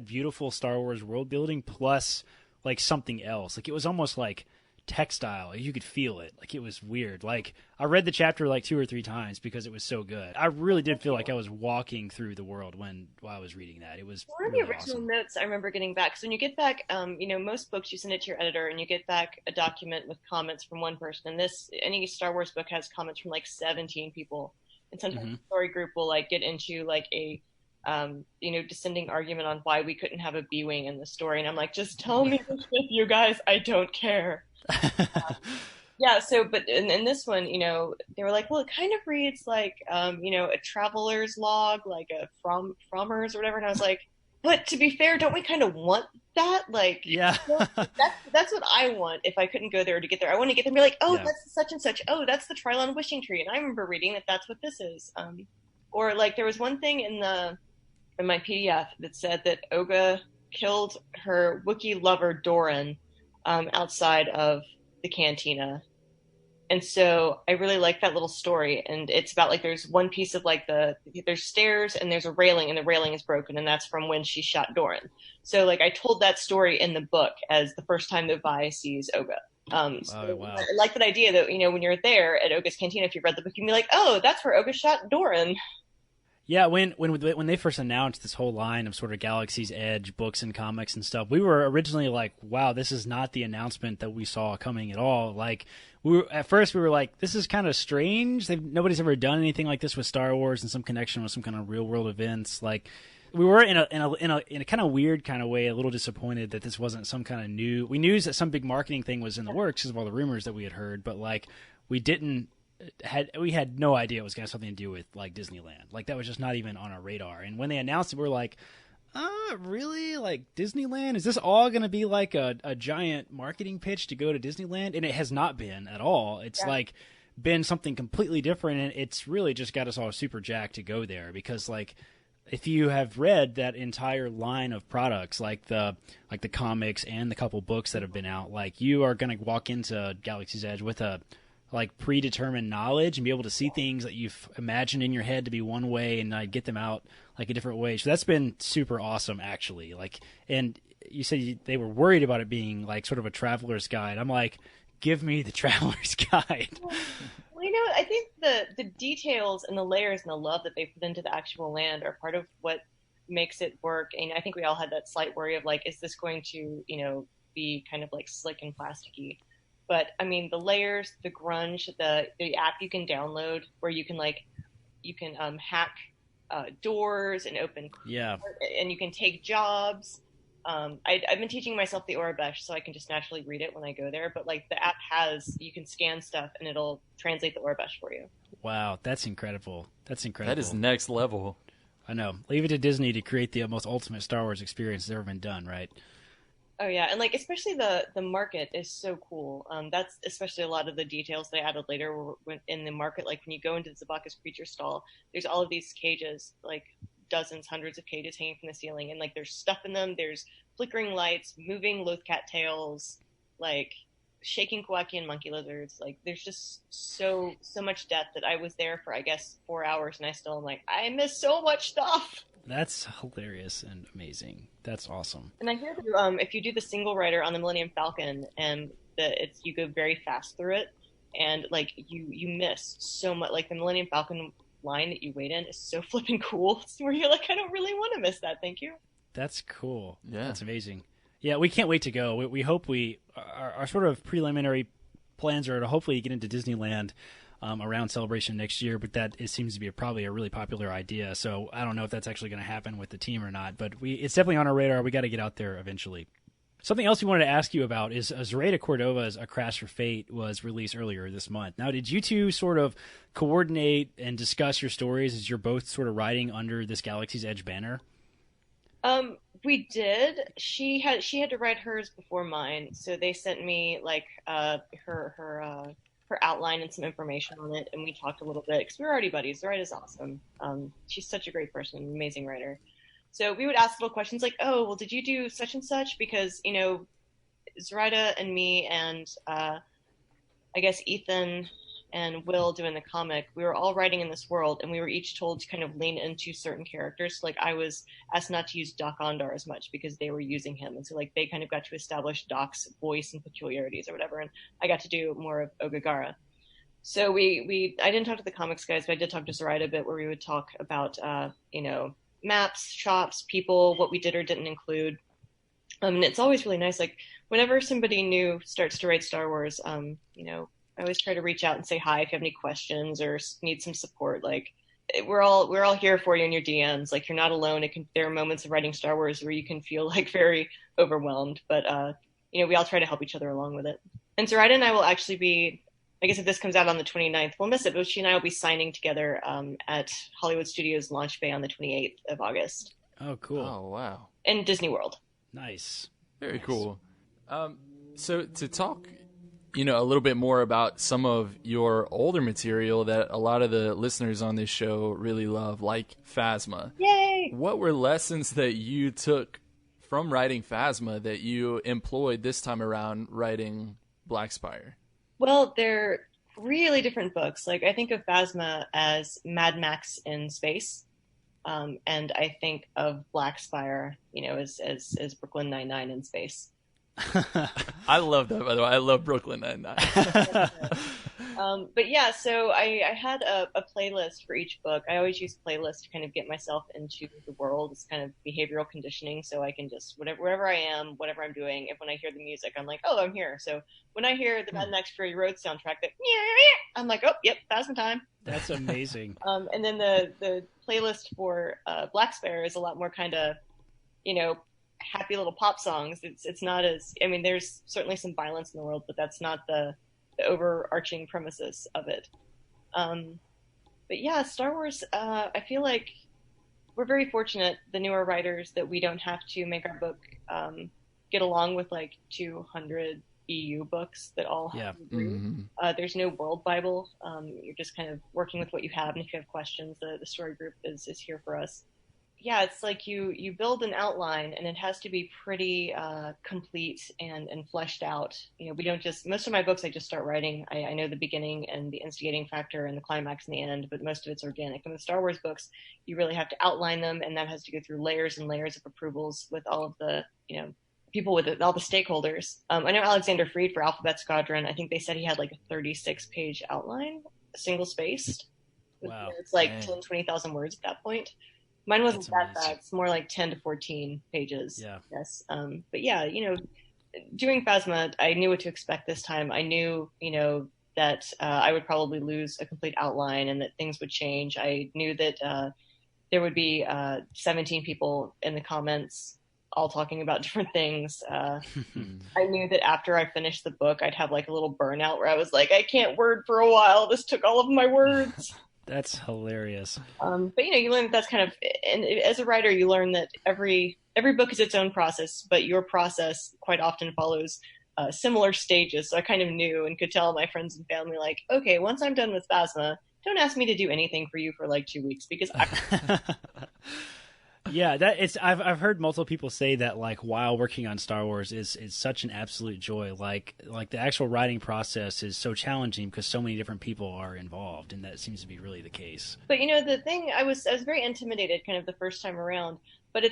beautiful Star Wars world building plus like something else. Like it was almost like textile. You could feel it. Like it was weird. Like I read the chapter like 2 or 3 times because it was so good. I really did feel like I was walking through the world while I was reading that. It was one of really the original awesome. notes I remember getting back. So when you get back, most books you send it to your editor and you get back a document with comments from one person. And any Star Wars book has comments from like 17 people. And sometimes the story group will like get into like a descending argument on why we couldn't have a B-wing in the story. And I'm like, just tell me the shit, you guys. I don't care. Yeah, so, but in this one, they were like, well, it kind of reads like, a traveler's log, like a Frommer's or whatever. And I was like, but to be fair, don't we kind of want that? Like, yeah, that's what I want if I couldn't go there to get there. I want to get them and be like, oh, that's such and such. Oh, that's the Trilon wishing tree. And I remember reading that that's what this is. Or like there was one thing in my PDF that said that Oga killed her Wookiee lover, Doran, outside of the cantina. And so I really like that little story. And it's about like there's one piece of like there's stairs and there's a railing and the railing is broken. And that's from when she shot Doran. So like I told that story in the book as the first time that Vi sees Oga. Wow. I like that idea that, when you're there at Oga's cantina, if you read the book, you can be like, oh, that's where Oga shot Doran. Yeah, when they first announced this whole line of sort of Galaxy's Edge books and comics and stuff, we were originally like, wow, this is not the announcement that we saw coming at all. Like, at first we were like, this is kind of strange. Nobody's ever done anything like this with Star Wars and some connection with some kind of real world events. Like, we were in a kind of weird kind of way, a little disappointed that this wasn't some kind of new. We knew that some big marketing thing was in the works because of all the rumors that we had heard, but like we had no idea it was going to have something to do with like Disneyland. Like that was just not even on our radar. And when they announced it, we were like, really? Like Disneyland? Is this all going to be like a giant marketing pitch to go to Disneyland? And it has not been at all. It's like been something completely different. And it's really just got us all super jacked to go there because like, if you have read that entire line of products, like the comics and the couple books that have been out, like you are going to walk into Galaxy's Edge with a like predetermined knowledge and be able to see things that you've imagined in your head to be one way and get them out like a different way. So that's been super awesome, actually. Like, and you said they were worried about it being like sort of a traveler's guide. I'm like, give me the traveler's guide. Well, I think the details and the layers and the love that they put into the actual land are part of what makes it work. And I think we all had that slight worry of like, is this going to, be kind of like slick and plasticky? But I mean, the layers, the grunge, the app you can download where you can hack doors and open, and you can take jobs. I've been teaching myself the Orabesh so I can just naturally read it when I go there. But like the app you can scan stuff and it'll translate the Orabesh for you. Wow, that's incredible. That is next level. I know. Leave it to Disney to create the most ultimate Star Wars experience that's ever been done, right? Oh yeah, and like especially the market is so cool. That's especially a lot of the details they added later in the market. Like when you go into the Zabaka's creature stall, there's all of these cages, like dozens, hundreds of cages hanging from the ceiling, and like there's stuff in them. There's flickering lights, moving lothcat tails, like shaking Kowakian monkey lizards. Like there's just so much depth that I was there for I guess 4 hours, and I still am like I miss so much stuff. That's hilarious and amazing. That's awesome. And I hear that if you do the single rider on the Millennium Falcon, and you go very fast through it, and like you miss so much. Like the Millennium Falcon line that you wait in is so flipping cool. It's where you're like, I don't really want to miss that. Thank you. That's cool. Yeah, that's amazing. Yeah, we can't wait to go. We hope our sort of preliminary plans are to hopefully get into Disneyland around Celebration next year, but it seems to be probably a really popular idea. So I don't know if that's actually going to happen with the team or not, but it's definitely on our radar. We got to get out there eventually. Something else we wanted to ask you about is Zoraida Cordova's A Crash for Fate was released earlier this month. Now, did you two sort of coordinate and discuss your stories as you're both sort of riding under this Galaxy's Edge banner? We did. She had to write hers before mine, so they sent me like her her outline and some information on it, and we talked a little bit because we were already buddies. Zoraita's awesome. She's such a great person, an amazing writer. So we would ask little questions like, "Oh, well, did you do such and such?" Because Zoraita and me and I guess Ethan and Will doing the comic, we were all writing in this world, and we were each told to kind of lean into certain characters. Like I was asked not to use Doc Ondar as much because they were using him, and so like they kind of got to establish Doc's voice and peculiarities or whatever, and I got to do more of Ogagara. So I didn't talk to the comics guys, but I did talk to Zoraita a bit, where we would talk about maps, shops, people, what we did or didn't include. And it's always really nice. Like whenever somebody new starts to write Star Wars, I always try to reach out and say hi if you have any questions or need some support. Like we're all here for you in your DMs. Like you're not alone. There are moments of writing Star Wars where you can feel like very overwhelmed, but we all try to help each other along with it. And Zoraita and I will actually be, I guess if this comes out on the 29th, we'll miss it, but she and I will be signing together at Hollywood Studios Launch Bay on the 28th of August. Oh, cool. Oh, wow. In Disney World. Nice. Very cool. So to talk, a little bit more about some of your older material that a lot of the listeners on this show really love, like Phasma. Yay! What were lessons that you took from writing Phasma that you employed this time around writing Black Spire? Well, they're really different books. Like I think of Phasma as Mad Max in space. And I think of Black Spire, as Brooklyn Nine-Nine in space. I love that, by the way. I love Brooklyn Nine-Nine. But yeah, so I had a playlist for each book. I always use playlists to kind of get myself into the world. It's kind of behavioral conditioning, so I can just, wherever I am, whatever I'm doing, when I hear the music, I'm like, oh, I'm here. So when I hear the Mad Max Fury Road soundtrack, I'm like, oh, yep, Phasma time. That's amazing. And then the playlist for Black Spire is a lot more kind of, happy little pop songs. It's not as, there's certainly some violence in the world, but that's not the overarching premises of it. But yeah, Star Wars, I feel like we're very fortunate, the newer writers, that we don't have to make our book get along with like 200 EU books that all have to agree. Mm-hmm. There's no world Bible. You're just kind of working with what you have, and if you have questions, the story group is here for us. Yeah, it's like you build an outline, and it has to be pretty complete and fleshed out. We don't just, most of my books I just start writing. I know the beginning and the instigating factor and the climax and the end, but most of it's organic. And with Star Wars books, you really have to outline them, and that has to go through layers and layers of approvals with all of the, people with it, all the stakeholders. I know Alexander Freed for Alphabet Squadron, I think they said he had like a 36-page outline, single spaced. Wow. It's like 10, 20,000 words at that point. Mine wasn't that bad. It's more like 10 to 14 pages. Yeah. Yes. But yeah, doing Phasma, I knew what to expect this time. I knew, that I would probably lose a complete outline and that things would change. I knew that there would be 17 people in the comments all talking about different things. I knew that after I finished the book, I'd have like a little burnout where I was like, I can't word for a while. This took all of my words. That's hilarious. But you learn that's kind of, and as a writer, you learn that every book is its own process, but your process quite often follows similar stages. So I kind of knew and could tell my friends and family, like, okay, once I'm done with Phasma, don't ask me to do anything for you for like 2 weeks because Yeah, I've heard multiple people say that like while working on Star Wars is such an absolute joy. Like the actual writing process is so challenging because so many different people are involved, and that seems to be really the case. But the thing, I was very intimidated kind of the first time around, but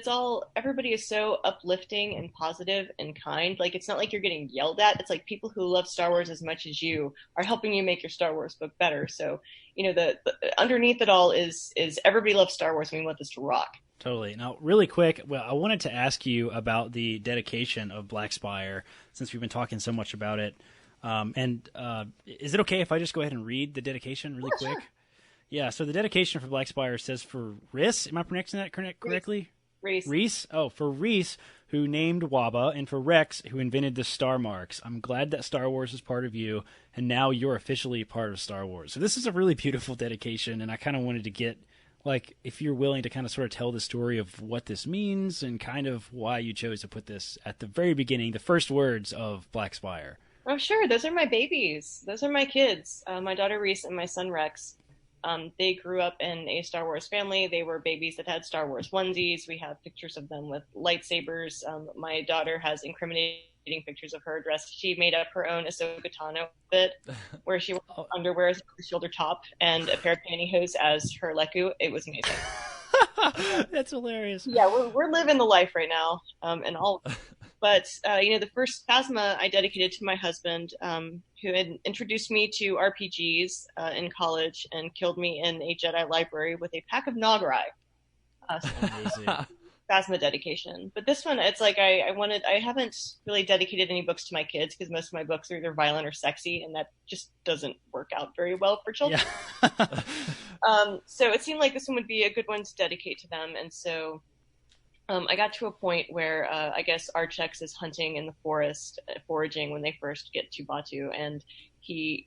everybody is so uplifting and positive and kind. Like it's not like you're getting yelled at. It's like people who love Star Wars as much as you are helping you make your Star Wars book better. So, the underneath it all is everybody loves Star Wars and we want this to rock. Totally. Now, really quick, I wanted to ask you about the dedication of Black Spire, since we've been talking so much about it. Is it okay if I just go ahead and read the dedication really quick? Sure. Yeah, so the dedication for Black Spire says for Rhys, am I pronouncing that correctly? Reese. Oh, for Reese, who named Waba, and for Rex, who invented the star marks. I'm glad that Star Wars is part of you, and now you're officially part of Star Wars. So this is a really beautiful dedication, and I kind of wanted to get, like, if you're willing to kind of sort of tell the story of what this means and kind of why you chose to put this at the very beginning, the first words of Black Spire. Oh, sure. Those are my babies. Those are my kids. My daughter Reese and my son Rex. They grew up in a Star Wars family. They were babies that had Star Wars onesies. We have pictures of them with lightsabers. My daughter has incriminating pictures of her dressed. She made up her own Ahsoka Tano outfit, where she wore underwear as a shoulder top and a pair of pantyhose as her Leku. It was amazing. That's hilarious. Yeah, we're living the life right now, and all. But the first Phasma I dedicated to my husband, who had introduced me to RPGs in college and killed me in a Jedi library with a pack of Nograi. Amazing. Phasma dedication. But this one, it's like I haven't really dedicated any books to my kids because most of my books are either violent or sexy, and that just doesn't work out very well for children. Yeah. So it seemed like this one would be a good one to dedicate to them, and so I got to a point where I guess Archex is hunting in the forest, foraging when they first get to Batu, and he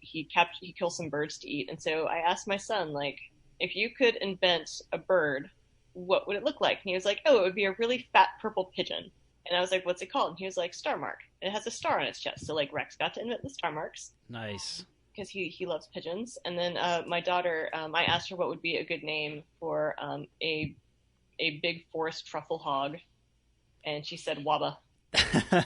kills some birds to eat. And so I asked my son, like, if you could invent a bird, what would it look like? And he was like, oh, it would be a really fat purple pigeon. And I was like, what's it called? And he was like, Star Mark. And it has a star on its chest. So like Rex got to invent the star marks. Nice. Because he loves pigeons. And then my daughter, I asked her what would be a good name for a big forest truffle hog, and she said Waba.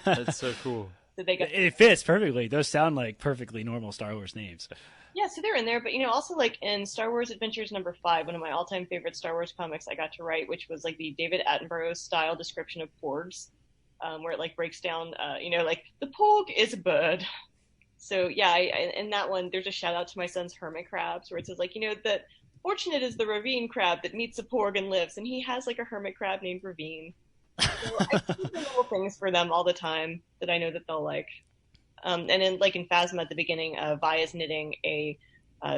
That's so cool. So they got it fits perfectly. Those sound like perfectly normal Star Wars names. Yeah, so they're in there, but also like in Star Wars Adventures #5, one of my all-time favorite Star Wars comics I got to write, which was like the David Attenborough style description of porgs, where it like breaks down, like the porg is a bird. So yeah, in that one, there's a shout out to my son's hermit crabs, where it says like, that fortunate is the ravine crab that meets a porg and lives, and he has like a hermit crab named Ravine. So I do little things for them all the time that I know that they'll like. And in Phasma at the beginning, Vi is knitting a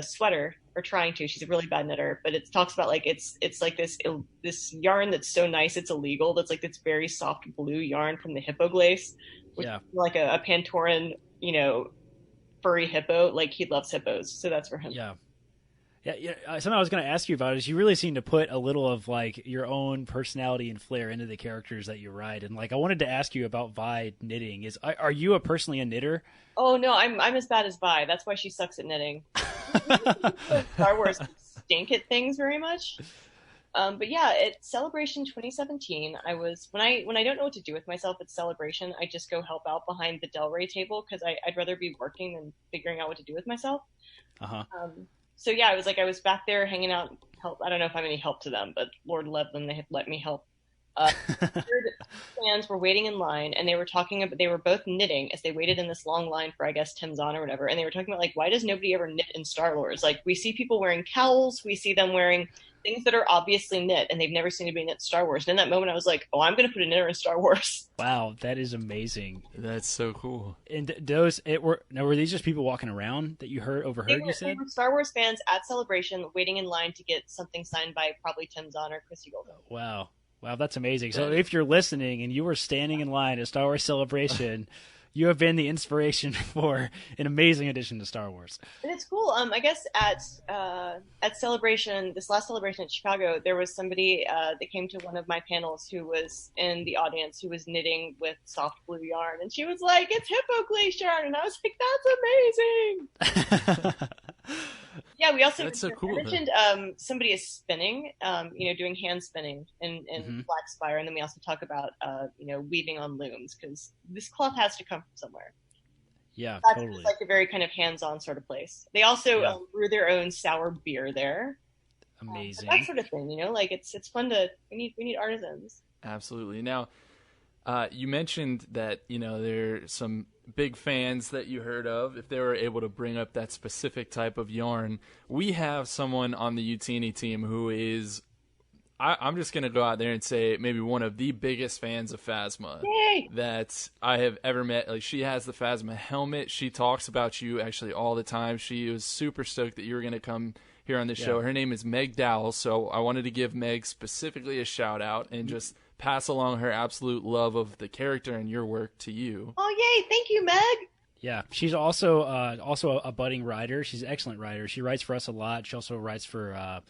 sweater, or trying to. She's a really bad knitter, but it talks about like it's like this yarn that's so nice it's illegal. That's like this very soft blue yarn from the hippoglace, which is like a Pantoran, furry hippo. Like he loves hippos, so that's for him. Yeah. Yeah, something I was going to ask you about is you really seem to put a little of like your own personality and flair into the characters that you write, and like I wanted to ask you about Vi knitting. Are you personally a knitter? Oh no, I'm as bad as Vi. That's why she sucks at knitting. Star Wars stink at things very much. But yeah, at Celebration 2017, I was when I don't know what to do with myself at Celebration, I just go help out behind the Del Rey table because I'd rather be working than figuring out what to do with myself. So yeah, I was back there hanging out. Help. I don't know if I'm any help to them, but Lord love them. They had let me help. Fans were waiting in line, and they were talking about. They were both knitting as they waited in this long line for, I guess, Tim Zahn or whatever. And they were talking about like, why does nobody ever knit in Star Wars? Like, we see people wearing cowls, we see them wearing things that are obviously knit, and they've never seen anybody knit Star Wars. And in that moment, I was like, oh, I'm going to put a knitter in Star Wars. Wow, that is amazing. That's so cool. And were these just people walking around that you overheard? You said they were Star Wars fans at Celebration, waiting in line to get something signed by probably Tim Zahn or Chrissy Golden. Wow, that's amazing. So if you're listening and you were standing in line at Star Wars Celebration, you have been the inspiration for an amazing addition to Star Wars. And it's cool. I guess at Celebration, this last Celebration in Chicago, there was somebody that came to one of my panels who was in the audience who was knitting with soft blue yarn, and she was like, "It's hippoglace yarn," and I was like, "That's amazing." Yeah, we also mentioned somebody is spinning, doing hand spinning in Black Spire, and then we also talk about weaving on looms because this cloth has to come from somewhere. Yeah, that's totally. Like a very kind of hands-on sort of place. They also brew their own sour beer there. Amazing, that sort of thing. Like it's fun to we need artisans. Absolutely. Now, you mentioned that there are some big fans that you heard of if they were able to bring up that specific type of yarn. We have someone on the Utini team who is, I'm just going to go out there and say, maybe one of the biggest fans of Phasma that I have ever met. Like, she has the Phasma helmet. She talks about you actually all the time. She was super stoked that you were going to come here on the show. Her name is Meg Dowell, so I wanted to give Meg specifically a shout out and just pass along her absolute love of the character and your work to you. Oh, yay. Thank you, Meg. Yeah, she's also a budding writer. She's an excellent writer. She writes for us a lot. She also writes for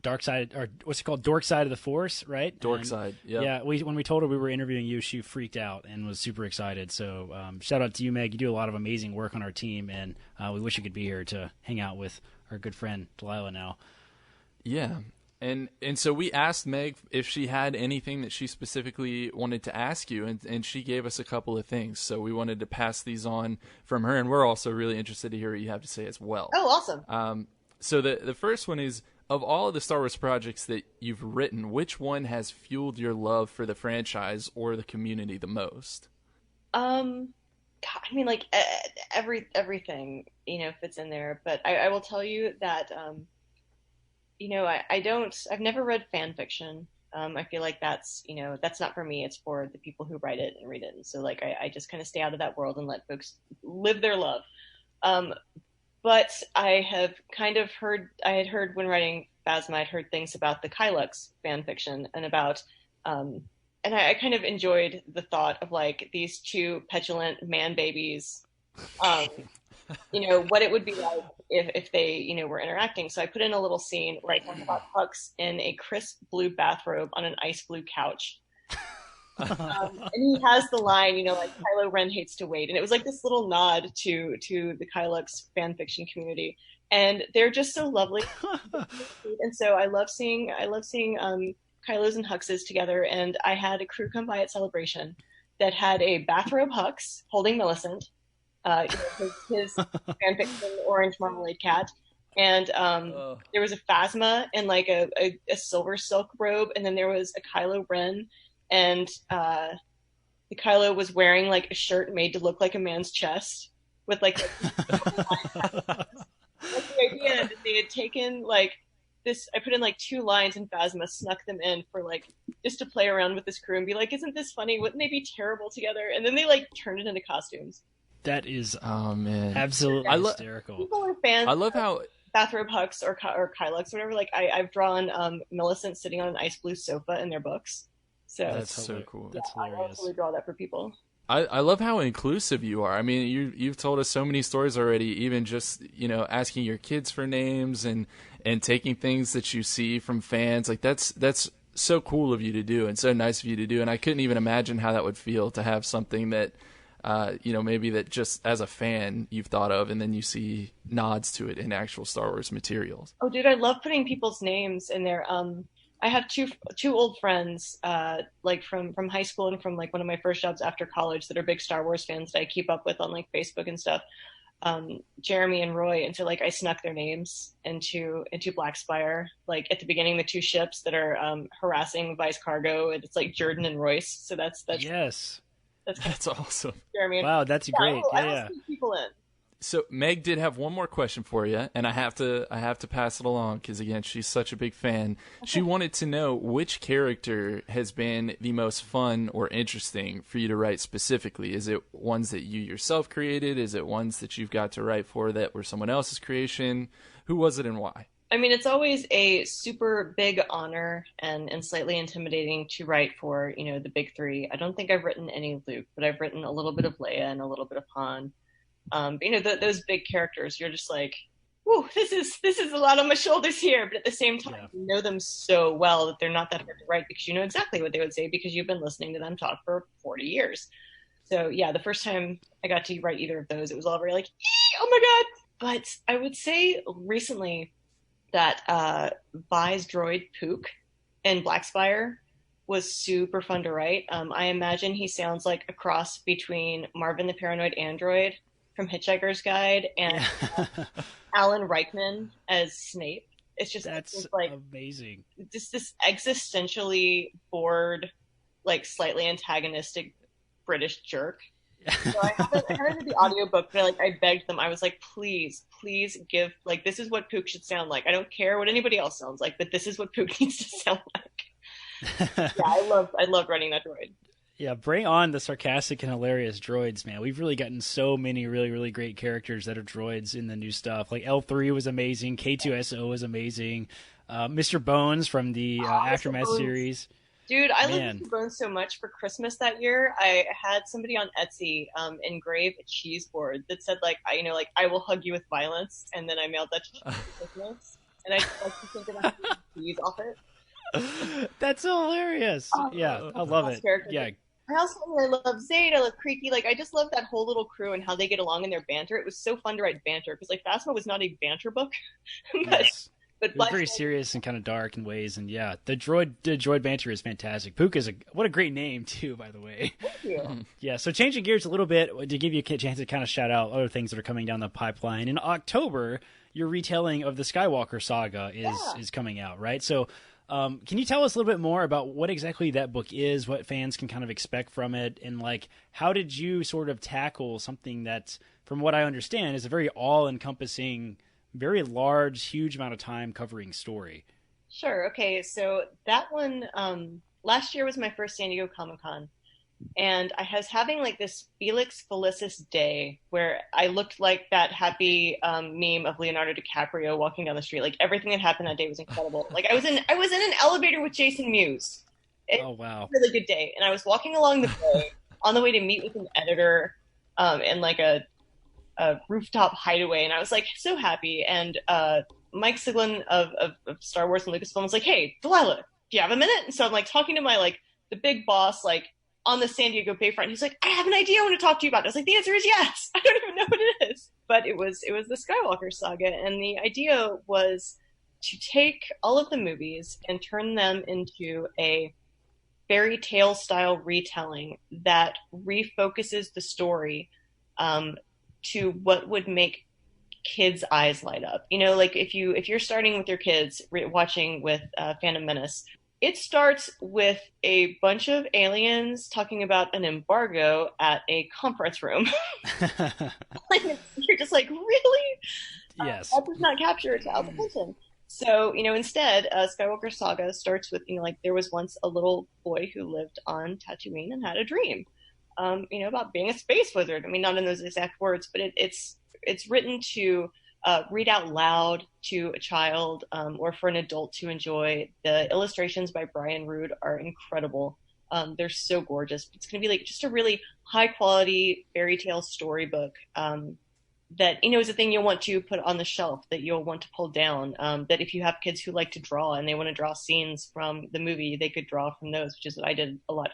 Dark Side, or what's it called? Dork Side of the Force, right? Dork Side, yeah. Yeah, when we told her we were interviewing you, she freaked out and was super excited. So shout out to you, Meg. You do a lot of amazing work on our team, and we wish you could be here to hang out with our good friend Delilah now. Yeah. And so we asked Meg if she had anything that she specifically wanted to ask you, and she gave us a couple of things. So we wanted to pass these on from her, and we're also really interested to hear what you have to say as well. Oh, awesome. So the first one is, of all of the Star Wars projects that you've written, which one has fueled your love for the franchise or the community the most? God, I mean, like everything, fits in there. But I will tell you that, I've never read fan fiction. I feel like that's not for me. It's for the people who write it and read it. And so like, I just kind of stay out of that world and let folks live their love. But I had heard when writing Phasma, I'd heard things about the Kylux fan fiction and about, and I kind of enjoyed the thought of like these two petulant man babies, what it would be like if they, were interacting. So I put in a little scene where I talk about Hux in a crisp blue bathrobe on an ice blue couch. And he has the line, like Kylo Ren hates to wait, and it was like this little nod to the Kylux fan fiction community, and they're just so lovely. And so I love seeing Kylos and Huxes together. And I had a crew come by at Celebration that had a bathrobe Hux holding Millicent, his fan fiction orange marmalade cat, and there was a Phasma in like a silver silk robe, and then there was a Kylo Ren. And the Kylo was wearing like a shirt made to look like a man's chest with like the idea that they had taken like this. I put in like 2 lines and Phasma snuck them in for like just to play around with this crew and be like, isn't this funny? Wouldn't they be terrible together? And then they like turned it into costumes. That is absolutely hysterical. People are fans. I love how bathrobe Hux or Kylux, whatever. Like I've drawn Millicent sitting on an ice blue sofa in their books. So that's so cool. That's hilarious. I also draw that for people. I love how inclusive you are. I mean, you've told us so many stories already, even just, asking your kids for names and taking things that you see from fans. Like that's so cool of you to do and so nice of you to do. And I couldn't even imagine how that would feel to have something that, maybe that just as a fan you've thought of, and then you see nods to it in actual Star Wars materials. Oh, dude, I love putting people's names in there. I have two old friends, like from high school and from like one of my first jobs after college that are big Star Wars fans that I keep up with on like Facebook and stuff. Jeremy and Roy, and so like I snuck their names into Black Spire. Like at the beginning, the 2 ships that are harassing Vice Cargo, and it's like Jordan and Royce. So that's yes, that's awesome. Jeremy, wow, that's great. I sneak people in. So Meg did have one more question for you, and I have to pass it along because again, she's such a big fan. She wanted to know which character has been the most fun or interesting for you to write specifically. Is it ones that you yourself created? Is it ones that you've got to write for that were someone else's creation? Who was it and why? I mean, it's always a super big honor and slightly intimidating to write for, the big 3. I don't think I've written any Luke, but I've written a little bit of Leia and a little bit of Han. Those big characters, you're just like, whoa, this is a lot on my shoulders here. But at the same time, you know them so well that they're not that hard to write because you know exactly what they would say because you've been listening to them talk for 40 years. So yeah, the first time I got to write either of those, it was all very like, oh my God. But I would say recently that Vi's droid Pook in Black Spire was super fun to write. I imagine he sounds like a cross between Marvin the Paranoid Android from Hitchhiker's Guide and Alan Rickman as Snape. It's just that's like amazing. Just this existentially bored, like slightly antagonistic British jerk. So I haven't heard the audiobook, but I begged them. I was like, please give, like, this is what Pook should sound like. I don't care what anybody else sounds like, but this is what Pook needs to sound like. Yeah, I love writing that droid. Yeah, bring on the sarcastic and hilarious droids, man. We've really gotten so many really, really great characters that are droids in the new stuff. Like L3 was amazing. K2SO was amazing. Mr. Bones from the Aftermath series. Dude, I loved Mr. Bones so much for Christmas that year. I had somebody on Etsy engrave a cheese board that said, I will hug you with violence. And then I mailed that to Christmas. and I just like to think about cheese off it. That's hilarious. Yeah, I love it. Yeah. I also love Zayd. I love Creaky. Like, I just love that whole little crew and how they get along in their banter. It was so fun to write banter because, like, Phasma was not a banter book. Yes. But it was very serious and kind of dark in ways, and yeah, the droid banter is fantastic. Pook is what a great name too, by the way. Thank you. Yeah, so changing gears a little bit to give you a chance to kind of shout out other things that are coming down the pipeline. In October, your retelling of the Skywalker saga is coming out, right? So, can you tell us a little bit more about what exactly that book is, what fans can kind of expect from it, and like how did you sort of tackle something that, from what I understand, is a very all-encompassing, very large, huge amount of time covering story? Sure. Okay. So that one, last year was my first San Diego Comic-Con, and I was having like this Felix Felicis day where I looked like that happy meme of Leonardo DiCaprio walking down the street. Like everything that happened that day was incredible. Like I was in an elevator with Jason Mewes. Oh wow! Really good day, and I was walking along the bay on the way to meet with an editor, in like a rooftop hideaway, and I was like so happy. And Mike Siglin of Star Wars and Lucasfilm was like, "Hey, Delilah, do you have a minute?" And so I'm like talking to my like the big boss like on the San Diego Bayfront. He's like, "I have an idea I want to talk to you about." I was like, "The answer is yes." I don't even know what it is, but it was the Skywalker saga, and the idea was to take all of the movies and turn them into a fairy tale style retelling that refocuses the story to what would make kids' eyes light up. You know, like if you're starting with your kids watching with Phantom Menace, it starts with a bunch of aliens talking about an embargo at a conference room. Like, you're just like, really? Yes. That does not capture a child's attention. So, instead, Skywalker Saga starts with, like there was once a little boy who lived on Tatooine and had a dream. About being a space wizard. I mean, not in those exact words, but it's written to read out loud to a child or for an adult to enjoy. The illustrations by Brian Rood are incredible. They're so gorgeous. It's going to be like just a really high quality fairy tale storybook that, is a thing you'll want to put on the shelf, that you'll want to pull down, that if you have kids who like to draw and they want to draw scenes from the movie, they could draw from those, which is what I did a lot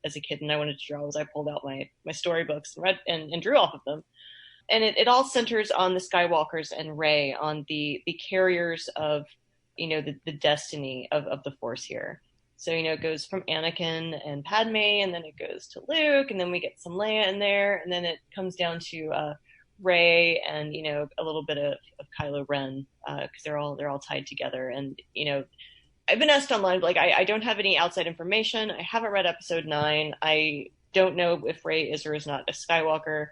as a kid. And I wanted to draw, was I pulled out my storybooks and read and drew off of them. And it all centers on the Skywalkers and Rey, on the carriers of, the destiny of the Force here. So, it goes from Anakin and Padme, and then it goes to Luke, and then we get some Leia in there, and then it comes down to Rey and a little bit of Kylo Ren, because they're all tied together. And I've been asked online, like I don't have any outside information. I haven't read Episode 9. I don't know if Rey is or is not a Skywalker.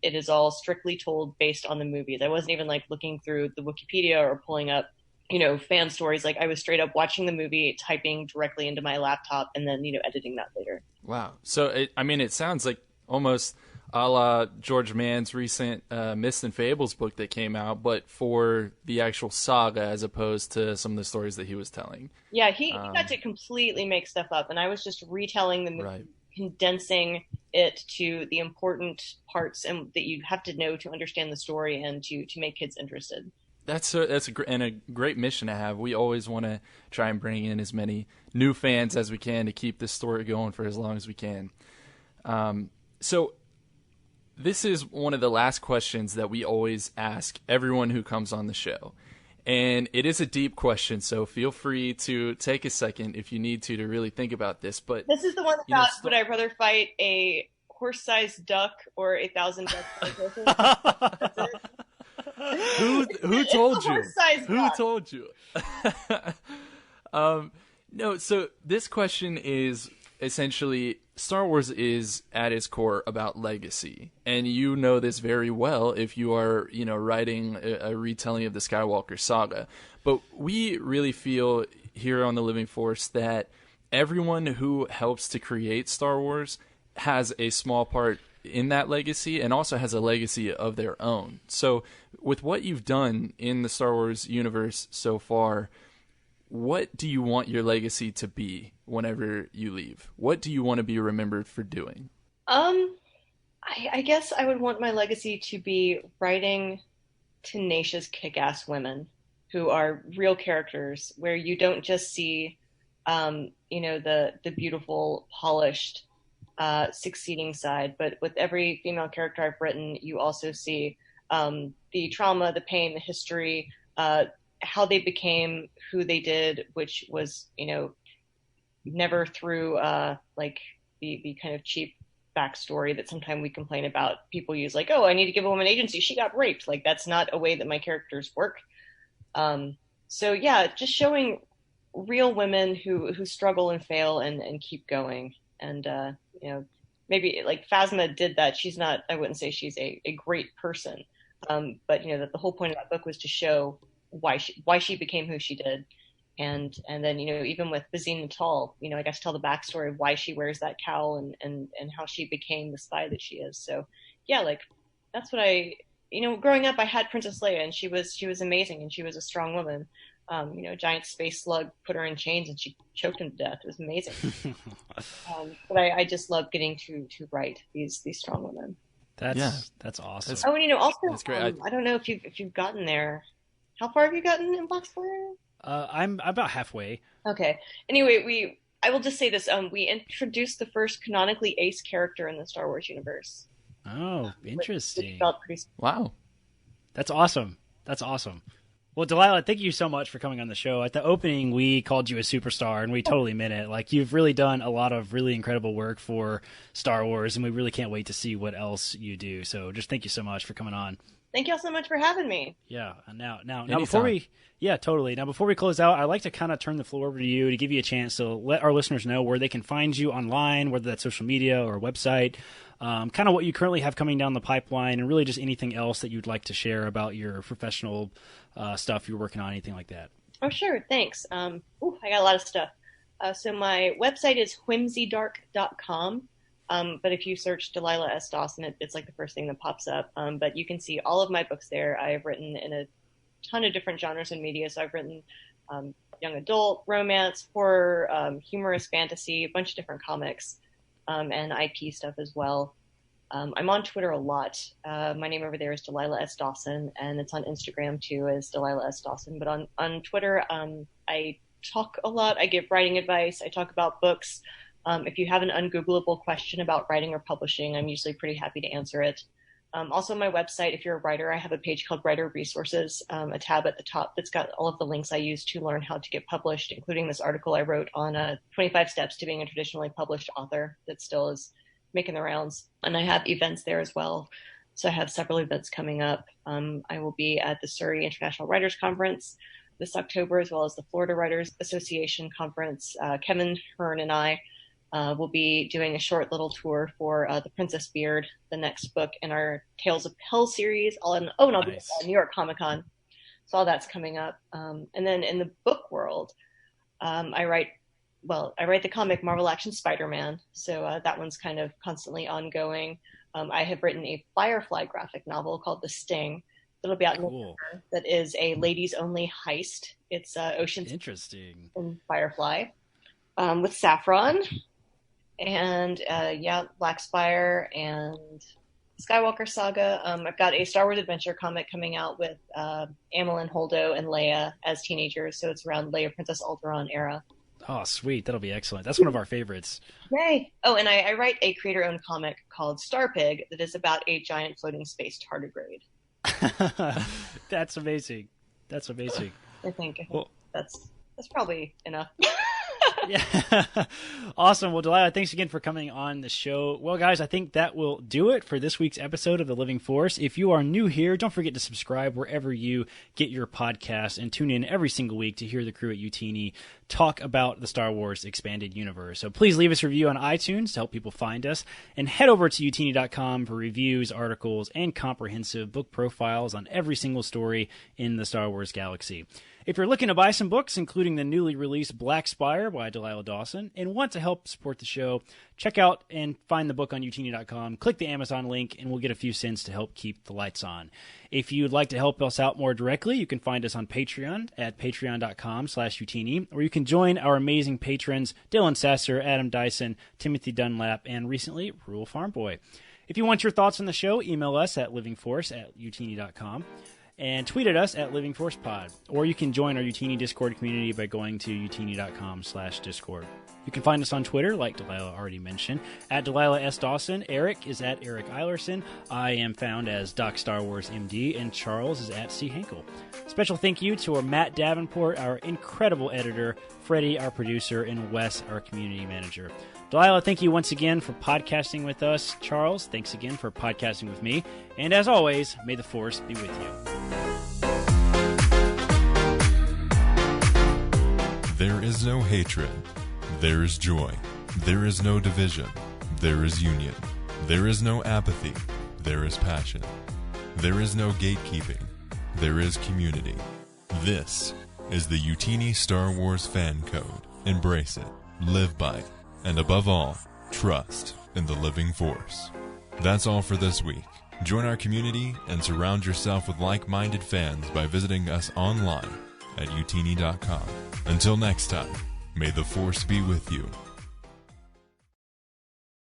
It is all strictly told based on the movies. I wasn't even like looking through the Wikipedia or pulling up fan stories. Like I was straight up watching the movie, typing directly into my laptop, and then editing that later. Wow. So it sounds like almost a la George Mann's recent Myths and Fables book that came out, but for the actual saga as opposed to some of the stories that he was telling. Yeah, he got to completely make stuff up, and I was just retelling the movie, right, condensing it to the important parts and that you have to know to understand the story and to make kids interested. That's a great mission to have. We always want to try and bring in as many new fans as we can to keep this story going for as long as we can. So this is one of the last questions that we always ask everyone who comes on the show. And it is a deep question, so feel free to take a second if you need to really think about this. But this is the one about would I rather fight a horse-sized duck or 1,000 ducks? Who told you? Who duck. told you? No, so this question is essentially, Star Wars is at its core about legacy, and you know this very well if you are, writing a retelling of the Skywalker saga. But we really feel here on the Living Force that everyone who helps to create Star Wars has a small part in that legacy and also has a legacy of their own. So with what you've done in the Star Wars universe so far, what do you want your legacy to be whenever you leave? What do you want to be remembered for doing? I guess I would want my legacy to be writing tenacious, kick-ass women. who are real characters, where you don't just see, the beautiful, polished, succeeding side, but with every female character I've written, you also see the trauma, the pain, the history, how they became who they did, which was, never through the kind of cheap backstory that sometimes we complain about. People use like, oh, I need to give a woman agency, she got raped. Like, that's not a way that my characters work. So yeah, just showing real women who struggle and fail and keep going. And maybe like Phasma did that. She's not, I wouldn't say she's a great person, but that the whole point of that book was to show why she became who she did. And then, even with Bazine Natal, I got to tell the backstory of why she wears that cowl and how she became the spy that she is. So yeah, like that's what growing up, I had Princess Leia, and she was amazing, and she was a strong woman. A giant space slug put her in chains, and she choked him to death. It was amazing. But I just love getting to write these strong women. That's awesome. And also, that's great. I don't know if you've gotten there. How far have you gotten in Black Spire? I'm about halfway. Okay. Anyway, I will just say this. We introduced the first canonically ace character in the Star Wars universe. Oh, interesting. Which felt pretty... Wow. That's awesome. Well, Delilah, thank you so much for coming on the show. At the opening, we called you a superstar, and we totally meant it. Like, you've really done a lot of really incredible work for Star Wars, and we really can't wait to see what else you do. So just thank you so much for coming on. Thank you all so much for having me. Yeah. Now before we... Yeah, totally. Now, before we close out, I'd like to kind of turn the floor over to you to give you a chance to let our listeners know where they can find you online, whether that's social media or website, kind of what you currently have coming down the pipeline, and really just anything else that you'd like to share about your professional stuff you're working on, anything like that. Oh, sure. Thanks. I got a lot of stuff. So my website is whimsydark.com. But if you search Delilah S. Dawson, it's like the first thing that pops up. But you can see all of my books there. I have written in a ton of different genres and media. So I've written young adult, romance, horror, humorous fantasy, a bunch of different comics, and IP stuff as well. I'm on Twitter a lot. My name over there is Delilah S. Dawson, and it's on Instagram too as Delilah S. Dawson. But on Twitter, I talk a lot. I give writing advice. I talk about books. If you have an ungoogleable question about writing or publishing, I'm usually pretty happy to answer it. Also, my website, if you're a writer, I have a page called Writer Resources, a tab at the top that's got all of the links I use to learn how to get published, including this article I wrote on 25 steps to being a traditionally published author that still is making the rounds. And I have events there as well. So I have several events coming up. I will be at the Surrey International Writers Conference this October, as well as the Florida Writers Association Conference. Kevin Hearn and I will be doing a short little tour for The Princess Beard, the next book in our Tales of Hell series. And I'll be at New York Comic Con. So all that's coming up. And then in the book world, I write the comic Marvel Action Spider-Man. So that one's kind of constantly ongoing. I have written a Firefly graphic novel called The Sting. That'll be out in November. That is a ladies-only heist. It's Ocean's Interesting. And Firefly with Saffron. And Black Spire and Skywalker Saga. I've got a Star Wars adventure comic coming out with Amilyn Holdo and Leia as teenagers, so it's around Leia Princess Alderaan era. Oh, sweet. That'll be excellent. That's one of our favorites. Yay! Oh, and I write a creator-owned comic called Star Pig that is about a giant floating space tardigrade. That's amazing. I think that's probably enough. Yeah. Awesome. Well, Delilah, thanks again for coming on the show. Well, guys, I think that will do it for this week's episode of The Living Force. If you are new here, don't forget to subscribe wherever you get your podcasts and tune in every single week to hear the crew at UTini talk about the Star Wars Expanded Universe. So please leave us a review on iTunes to help people find us, and head over to utini.com for reviews, articles, and comprehensive book profiles on every single story in the Star Wars galaxy. If you're looking to buy some books, including the newly released Black Spire by Delilah Dawson, and want to help support the show, check out and find the book on utini.com. Click the Amazon link, and we'll get a few cents to help keep the lights on. If you'd like to help us out more directly, you can find us on Patreon at patreon.com/utini, or you can join our amazing patrons, Dylan Sasser, Adam Dyson, Timothy Dunlap, and recently, Rural Farm Boy. If you want your thoughts on the show, email us at livingforce@utini.com. and tweet at us at Living Force Pod. Or you can join our Utini Discord community by going to utini.com/Discord. You can find us on Twitter, like Delilah already mentioned, at Delilah S. Dawson. Eric is at Eric Eilerson. I am found as Doc Star Wars MD, and Charles is at C. Hinkle. Special thank you to our Matt Davenport, our incredible editor, Freddie, our producer, and Wes, our community manager. Delilah, thank you once again for podcasting with us. Charles, thanks again for podcasting with me. And as always, may the Force be with you. There is no hatred. There is joy. There is no division. There is union. There is no apathy. There is passion. There is no gatekeeping. There is community. This is the Utini Star Wars fan code. Embrace it, live by it, and above all, trust in the living force. That's all for this week. Join our community and surround yourself with like-minded fans by visiting us online at utini.com. Until next time, may the force be with you.